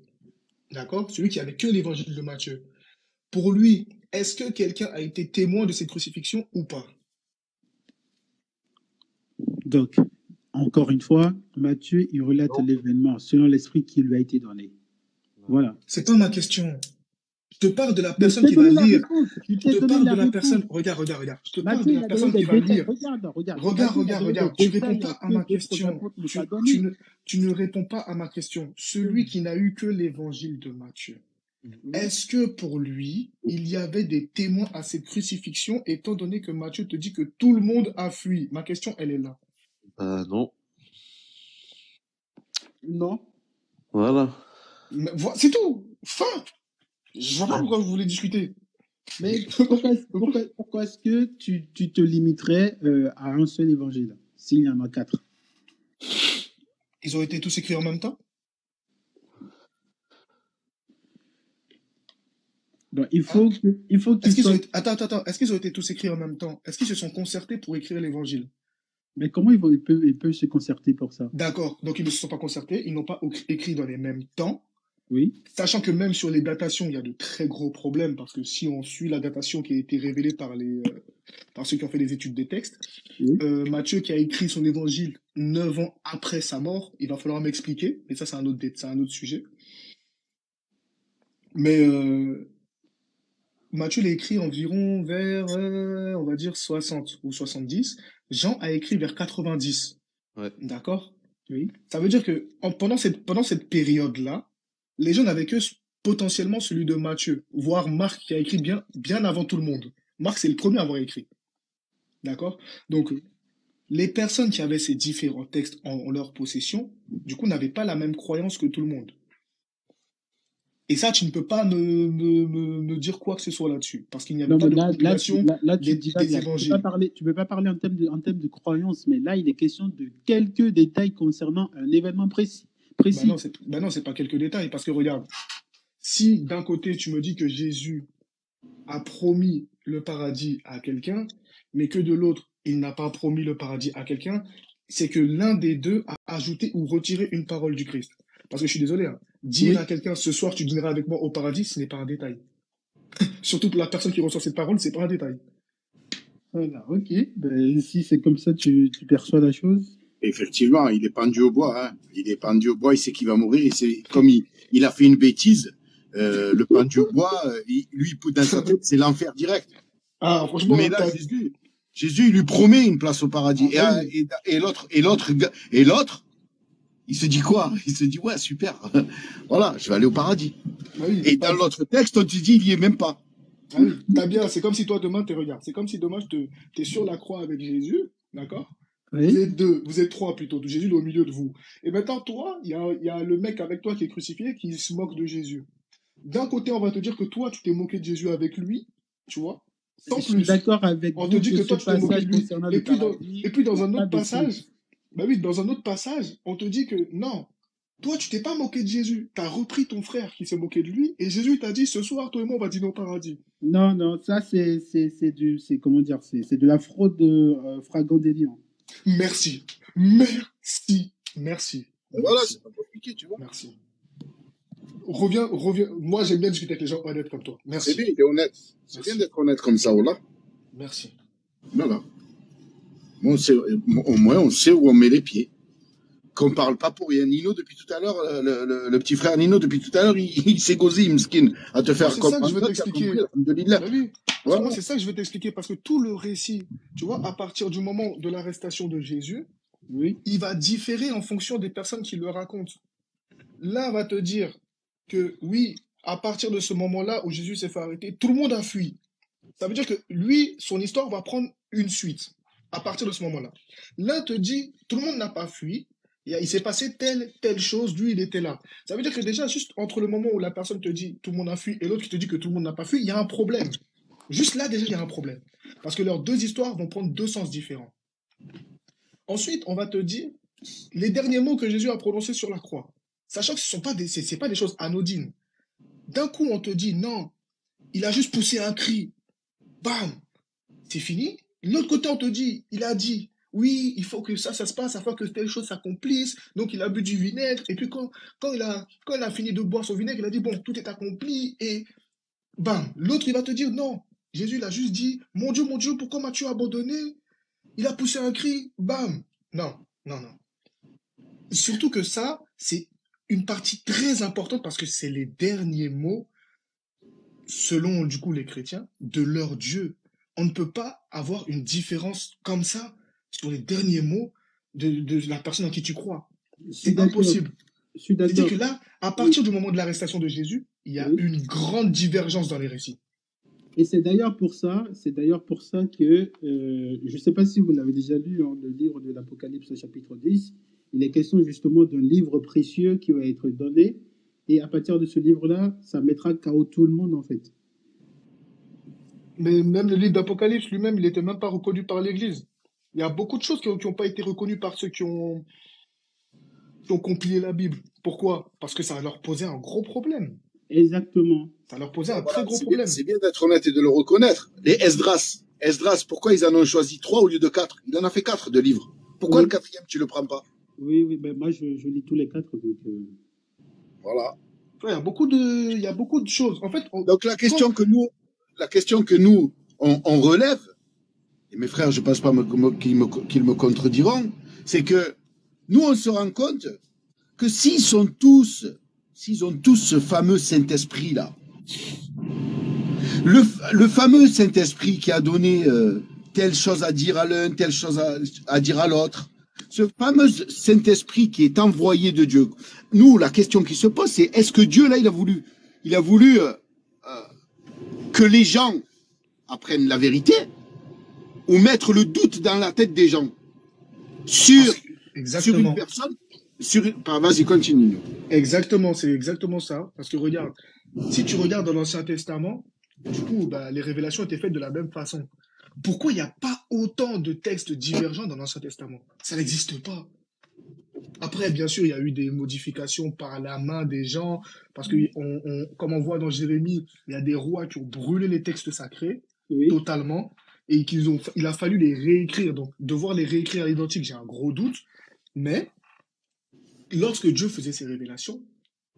d'accord? Celui qui avait que l'évangile de Matthieu, pour lui, est-ce que quelqu'un a été témoin de cette crucifixion ou pas? Donc, encore une fois, Matthieu, il relate l'événement selon l'esprit qui lui a été donné. Voilà. C'est pas ma question. Je te parle de la Mais je personne t'ai qui va donné la lire. réponse. Je Je t'ai te donné parle la de la réponse. personne. Regarde. Je te parle Matthieu, de il la a donné personne des qui va détails. lire. Regarde. Tu réponds Matthieu, pas à il a ma donné des détails question. que d'autres apôtres n'ont pas Tu donné. ne réponds pas à ma question. Celui qui n'a eu que l'évangile de Matthieu, est-ce que pour lui, il y avait des témoins à cette crucifixion, étant donné que Matthieu te dit que tout le monde a fui? Ma question, elle est là. Non. Non. Voilà. C'est tout. Fin. Je vois pas pourquoi vous voulez discuter. Mais pourquoi est-ce que tu te limiterais à un seul évangile, s'il y en a 4? Ils ont été tous écrits en même temps? Donc, il faut qu'ils soient... Attends. Est-ce qu'ils ont été tous écrits en même temps? Est-ce qu'ils se sont concertés pour écrire l'évangile? Mais comment ils peuvent se concerter pour ça? D'accord. Donc, ils ne se sont pas concertés. Ils n'ont pas écrit dans les mêmes temps. Oui. Sachant que même sur les datations, il y a de très gros problèmes parce que si on suit la datation qui a été révélée par ceux qui ont fait des études des textes, Oui. Matthieu qui a écrit son évangile 9 ans après sa mort, il va falloir m'expliquer, mais ça c'est un autre sujet. Mais Matthieu l'a écrit environ vers, on va dire 60 ou 70. Jean a écrit vers 90. Ouais. D'accord? Oui. Ça veut dire que pendant cette période-là, les gens n'avaient que potentiellement celui de Matthieu, voire Marc qui a écrit bien avant tout le monde. Marc, c'est le premier à avoir écrit. D'accord? Donc, les personnes qui avaient ces différents textes en leur possession, du coup, n'avaient pas la même croyance que tout le monde. Et ça, tu ne peux pas me dire quoi que ce soit là-dessus, parce qu'il n'y avait Non, pas mais de compilation tu dis des évangiles. Tu peux pas parler en termes de croyance, mais là, il est question de quelques détails concernant un événement précis. Non, c'est pas quelques détails, parce que regarde, si d'un côté tu me dis que Jésus a promis le paradis à quelqu'un, mais que de l'autre, il n'a pas promis le paradis à quelqu'un, c'est que l'un des deux a ajouté ou retiré une parole du Christ. Parce que je suis désolé, hein, dire à quelqu'un ce soir tu dîneras avec moi au paradis, ce n'est pas un détail. Surtout pour la personne qui reçoit cette parole, c'est pas un détail. Voilà, ok. Ben, si c'est comme ça, tu perçois la chose. Effectivement, il est pendu au bois. Hein. Il est pendu au bois, il sait qu'il va mourir. Et c'est comme il a fait une bêtise, le pendu au bois, lui, dans sa tête, c'est l'enfer direct. Ah, franchement, mais là, Jésus, il lui promet une place au paradis. Et l'autre, il se dit quoi? Il se dit, ouais, super. Voilà, je vais aller au paradis. Ah oui, et dans l'autre texte, on te dit, il y est même pas. Ah oui, t'as bien, c'est comme si toi, demain, c'est comme si demain, t'es sur la croix avec Jésus, d'accord? Oui. Vous êtes trois plutôt, Jésus est au milieu de vous. Et maintenant, toi, il y a le mec avec toi qui est crucifié qui se moque de Jésus. D'un côté, on va te dire que toi, tu t'es moqué de Jésus avec lui, tu vois, sans Je plus. suis d'accord avec on vous te dit que toi, tu t'es moqué de lui. concernant Et le puis, paradis, dans un pas autre de passage, suite. bah oui, dans un autre passage, on te dit que non, toi, tu t'es pas moqué de Jésus. Tu as repris ton frère qui s'est moqué de lui et Jésus t'a dit ce soir, toi et moi, on va dîner au paradis. Non, ça, c'est comment dire, c'est de la fraude flagrant délit. Merci. Voilà, c'est pas compliqué, tu vois. Merci. Reviens. Moi, j'aime bien discuter avec les gens honnêtes comme toi. Merci. C'est bien, il est honnête. C'est bien d'être honnête comme ça, voilà. Merci. Voilà. Bon, au moins, on sait où on met les pieds. Qu'on parle pas pour rien. Nino, depuis tout à l'heure, le petit frère Nino, depuis tout à l'heure, il s'est gosé, Mskin, à te faire comprendre. C'est ça que je veux t'expliquer. Voilà. Moi, c'est ça que je veux t'expliquer, parce que tout le récit, tu vois, à partir du moment de l'arrestation de Jésus, oui, il va différer en fonction des personnes qui le racontent. L'un va te dire que oui, à partir de ce moment-là où Jésus s'est fait arrêter, tout le monde a fui. Ça veut dire que lui, son histoire va prendre une suite à partir de ce moment-là. L'un te dit, tout le monde n'a pas fui, Il s'est passé telle chose, lui, il était là. Ça veut dire que déjà, juste entre le moment où la personne te dit tout le monde a fui et l'autre qui te dit que tout le monde n'a pas fui, il y a un problème. Juste là, déjà, il y a un problème. Parce que leurs deux histoires vont prendre deux sens différents. Ensuite, on va te dire les derniers mots que Jésus a prononcés sur la croix. Sachant que ce ne sont pas c'est pas des choses anodines. D'un coup, on te dit non, il a juste poussé un cri. Bam, c'est fini. De l'autre côté, on te dit, il a dit, oui, il faut que ça se passe afin que telle chose s'accomplisse. Donc, il a bu du vinaigre. Et puis, quand il a fini de boire son vinaigre, il a dit, bon, tout est accompli. Et bam, l'autre, il va te dire, non. Jésus, il a juste dit, mon Dieu, pourquoi m'as-tu abandonné? Il a poussé un cri. Bam. Non, non, non. Surtout que ça, c'est une partie très importante parce que c'est les derniers mots, selon, du coup, les chrétiens, de leur Dieu. On ne peut pas avoir une différence comme ça sur les derniers mots de la personne en qui tu crois. C'est impossible. Je suis C'est-à-dire d'accord. que là, à partir du moment de l'arrestation de Jésus, il y a Oui. une grande divergence dans les récits. Et c'est d'ailleurs pour ça que, je ne sais pas si vous l'avez déjà lu, hein, le livre de l'Apocalypse chapitre 10, il est question justement d'un livre précieux qui va être donné, et à partir de ce livre-là, ça mettra KO tout le monde en fait. Mais même le livre d'Apocalypse lui-même, il n'était même pas reconnu par l'Église. Il y a beaucoup de choses qui n'ont pas été reconnues par ceux qui ont compilé la Bible. Pourquoi? Parce que ça leur posait un gros problème. Exactement. Ça leur posait un très Voilà, gros c'est bien, problème. c'est bien d'être honnête et de le reconnaître. Les Esdras, pourquoi ils en ont choisi 3 au lieu de 4? Il en a fait 4 de livres. Pourquoi Oui. le 4e, tu le prends pas? Oui, ben moi je lis tous les 4. Donc, Voilà. Ouais, il y a beaucoup de choses. En fait, Donc la question que nous, on relève, et mes frères, je pense pas qu'ils me contrediront, c'est que nous, on se rend compte que s'ils ont tous ce fameux Saint-Esprit-là, le fameux Saint-Esprit qui a donné telle chose à dire à l'un, telle chose à dire à l'autre, ce fameux Saint-Esprit qui est envoyé de Dieu, nous, la question qui se pose, c'est est-ce que Dieu, là, il a voulu que les gens apprennent la vérité ou mettre le doute dans la tête des gens sur une exactement. personne, vas-y, continue. Exactement, c'est exactement ça. Parce que regarde, si tu regardes dans l'Ancien Testament, du coup, bah, les révélations étaient faites de la même façon. Pourquoi il n'y a pas autant de textes divergents dans l'Ancien Testament? Ça n'existe pas. Après, bien sûr, il y a eu des modifications par la main des gens, parce que, comme on voit dans Jérémie, il y a des rois qui ont brûlé les textes sacrés, oui. totalement, et il a fallu les réécrire. Donc, devoir les réécrire à l'identique, j'ai un gros doute. Mais, lorsque Dieu faisait ses révélations,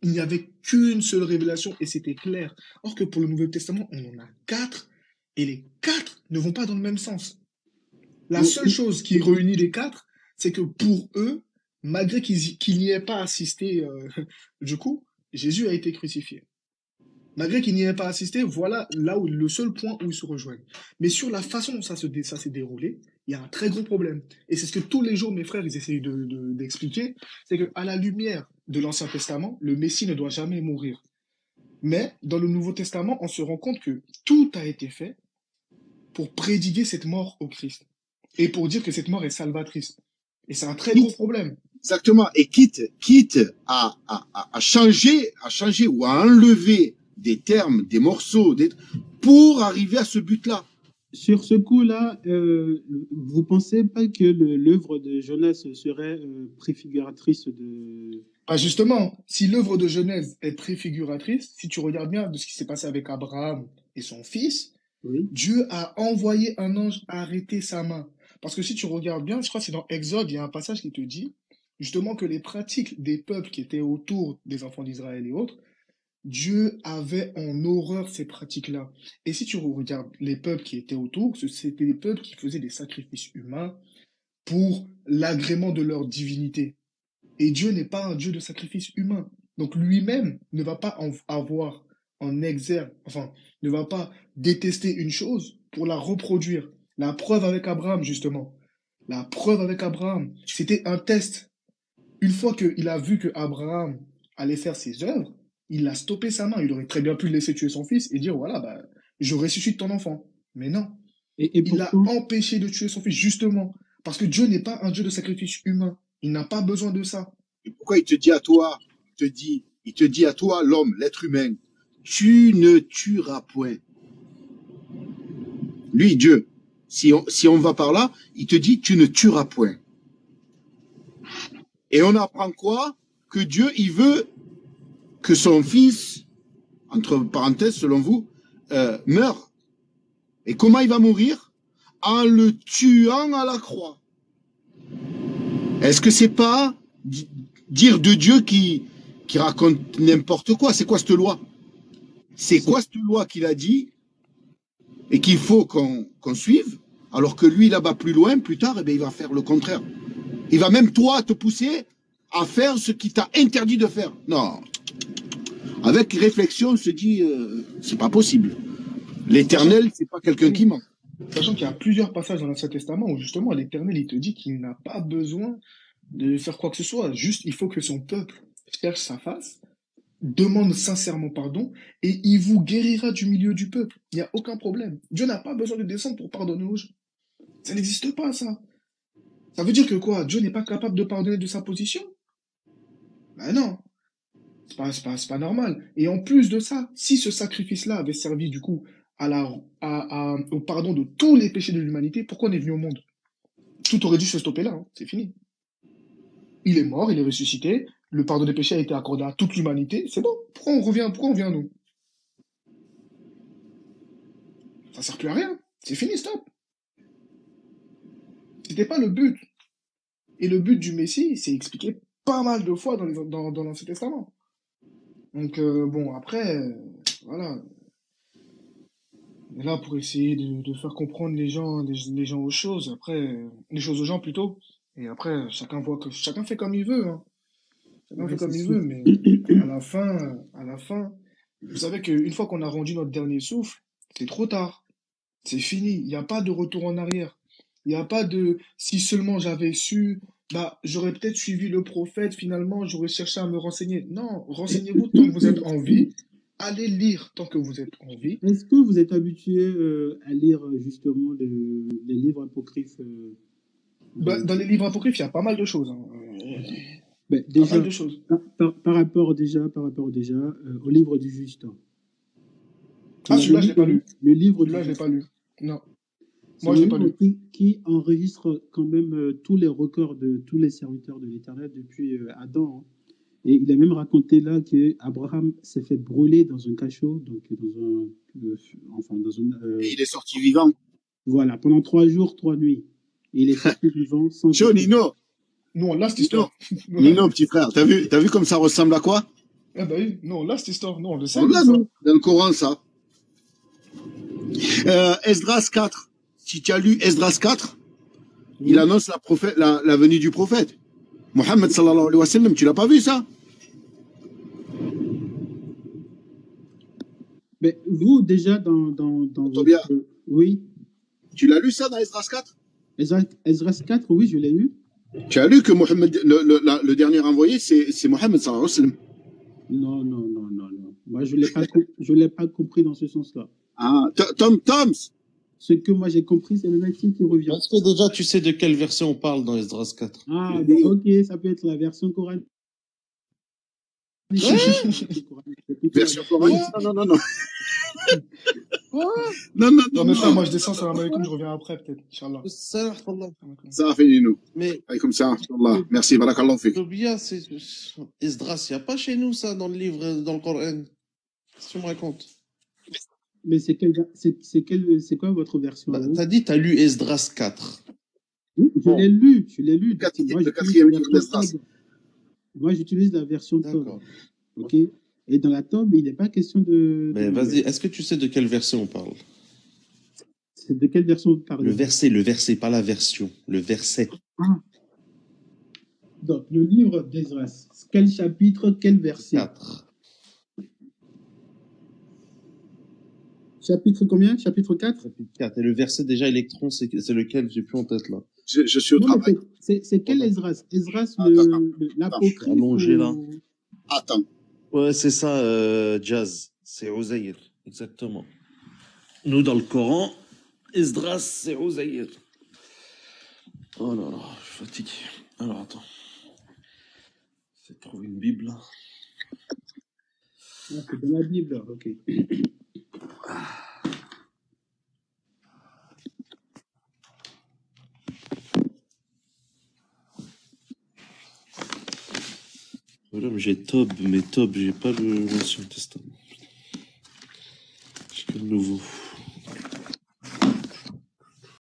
il n'y avait qu'une seule révélation, et c'était clair. Or que pour le Nouveau Testament, on en a 4, et les 4 ne vont pas dans le même sens. La seule chose qui réunit les 4, c'est que pour eux, malgré qu'ils n'y aient pas assisté, du coup, Jésus a été crucifié. Malgré qu'ils n'y aient pas assisté, voilà là où le seul point où ils se rejoignent. Mais sur la façon dont ça s'est déroulé, il y a un très gros problème. Et c'est ce que tous les jours mes frères ils essayent d'expliquer, c'est qu'à la lumière de l'Ancien Testament, le Messie ne doit jamais mourir. Mais dans le Nouveau Testament, on se rend compte que tout a été fait pour prédiguer cette mort au Christ. Et pour dire que cette mort est salvatrice. Et c'est un très gros problème. Exactement. Et quitte à changer ou à enlever des termes, des morceaux, pour arriver à ce but-là. Sur ce coup-là, vous pensez pas que l'œuvre de Jonas serait préfiguratrice de... Ah justement, si l'œuvre de Genèse est préfiguratrice, si tu regardes bien de ce qui s'est passé avec Abraham et son fils, oui. Dieu a envoyé un ange arrêter sa main. Parce que si tu regardes bien, je crois que c'est dans Exode, il y a un passage qui te dit justement que les pratiques des peuples qui étaient autour des enfants d'Israël et autres, Dieu avait en horreur ces pratiques-là. Et si tu regardes les peuples qui étaient autour, c'était des peuples qui faisaient des sacrifices humains pour l'agrément de leur divinité. Et Dieu n'est pas un Dieu de sacrifice humain. Donc lui-même ne va pas avoir en exergue, enfin, ne va pas détester une chose pour la reproduire. La preuve avec Abraham, justement. La preuve avec Abraham, c'était un test. Une fois qu'il a vu que Abraham allait faire ses œuvres, il a stoppé sa main. Il aurait très bien pu laisser tuer son fils et dire, voilà, bah, je ressuscite ton enfant. Mais non. Et il a empêché de tuer son fils, justement. Parce que Dieu n'est pas un Dieu de sacrifice humain. Il n'a pas besoin de ça. Et pourquoi il te dit à toi, il te dit à toi, l'homme, l'être humain, tu ne tueras point. Lui, Dieu, si on va par là, il te dit, tu ne tueras point. Et on apprend quoi? Que Dieu, il veut que son fils, entre parenthèses, selon vous, meure. Et comment il va mourir? En le tuant à la croix. Est-ce que c'est pas dire de Dieu qui raconte n'importe quoi? C'est quoi cette loi? C'est quoi cette loi qu'il a dit et qu'il faut qu'on suive, alors que lui, là-bas, plus loin, plus tard, eh bien, il va faire le contraire. Il va même, toi, te pousser à faire ce qu'il t'a interdit de faire. Non. Avec réflexion, on se dit, c'est pas possible. L'Éternel, c'est pas quelqu'un qui ment. Sachant qu'il y a plusieurs passages dans l'Ancien Testament où justement l'Éternel, il te dit qu'il n'a pas besoin de faire quoi que ce soit. Juste, il faut que son peuple cherche sa face, demande sincèrement pardon, et il vous guérira du milieu du peuple. Il n'y a aucun problème. Dieu n'a pas besoin de descendre pour pardonner aux gens. Ça n'existe pas, ça. Ça veut dire que quoi? Dieu n'est pas capable de pardonner de sa position? Ben non. C'est pas normal. Et en plus de ça, si ce sacrifice-là avait servi du coup au pardon de tous les péchés de l'humanité, pourquoi on est venu au monde? Tout aurait dû se stopper là, hein. C'est fini. Il est mort, il est ressuscité, le pardon des péchés a été accordé à toute l'humanité, c'est bon. Pourquoi on revient à nous? Ça sert plus à rien. C'est fini, stop. C'était pas le but. Et le but du Messie, c'est expliqué pas mal de fois dans l'Ancien Testament. Donc, bon, après, voilà. On est là pour essayer de faire comprendre les gens aux choses, après, les choses aux gens plutôt. Et après, chacun fait comme il veut, hein. Chacun fait comme il veut, mais à la fin, vous savez qu'une fois qu'on a rendu notre dernier souffle, c'est trop tard. C'est fini. Il n'y a pas de retour en arrière. Il n'y a pas de si seulement j'avais su, bah, j'aurais peut-être suivi le prophète, finalement, j'aurais cherché à me renseigner. Non, renseignez-vous tant que vous êtes en vie. Allez lire tant que vous êtes en vie. Est-ce que vous êtes habitué à lire justement les livres apocryphes Bah, dans les livres apocryphes, il y a pas mal de choses, hein. Ben, Pas déjà, mal de choses. par rapport au livre du juste. Ah, celui-là, je l'ai pas lu. Le livre du Celui-là, je l'ai juste. pas lu. Non. C'est Moi, un je l'ai pas livre lu. qui enregistre quand même tous les records de tous les serviteurs de l'Éternel depuis Adam, hein. Et il a même raconté là que Abraham s'est fait brûler dans un cachot, donc Et il est sorti vivant. voilà, pendant 3 jours, 3 nuits. Et il est sorti vivant sans. Chaud, Nino. Nous, on l'a cette histoire. Nino, petit frère, t'as vu comme ça ressemble à quoi? Ah bah oui, nous, on l'a cette histoire. Non, on le sait. On l'a, nous, dans le Coran, ça. Esdras 4. Si tu as lu Esdras 4, il annonce la venue du prophète. Mohammed sallallahu alayhi wa sallam, tu l'as pas vu ça? Mais vous, déjà, dans Tobia, votre... Oui. tu l'as lu ça dans Esdras 4? Esdras 4, oui, je l'ai lu. Tu as lu que Mohammed, le dernier envoyé, c'est Mohammed sallallahu alayhi wa sallam? Non. Moi, je l'ai pas compris dans ce sens-là. Ah, Toms. Ce que moi j'ai compris, c'est le mec qui revient. Est-ce que déjà tu sais de quelle version on parle dans Esdras 4? Ah, ben, ok, ça peut être la version coranique. Version coranique? Non. Non, mais ça, moi, je descends, salam alaikum, je reviens après, peut-être, Inch'Allah. Ça a fini, nous. Mais, Comme ça, Allah. Merci, barakallahu fik. Tobia, c'est Esdras, il n'y a pas chez nous ça dans le livre, dans le Coran. Qu'est-ce que tu me racontes? Mais c'est quoi votre version? Bah, t'as dit, t'as lu Esdras 4. Oui, je l'ai lu. Le quatrième livre d'Esdras. Moi, j'utilise la version Tob. Ok. Et dans la Tob, il n'est pas question de. Mais vas-y, est-ce que tu sais de quelle version on parle? C'est de quelle version vous parlez? Le verset, pas la version. Le verset. Ah. Donc, le livre d'Esdras. Quel chapitre, quel verset? 4. Chapitre combien? Chapitre 4? Chapitre 4. Et le verset déjà électron, c'est lequel? J'ai plus en tête là. Je suis au travail. C'est quel Esdras? Esdras, l'apocryphe? Allongé là. Attends. Ouais, c'est ça, Jazz. C'est Ozaïr. Exactement. Nous, dans le Coran, Esdras, c'est Ozaïr. Oh là là, je suis fatigué. Alors, attends. C'est trouvé une Bible. Ah, c'est dans la Bible, ok. Voilà, mais j'ai Tob, mais Tob, j'ai pas l'Ancien Testament. J'ai que le Nouveau.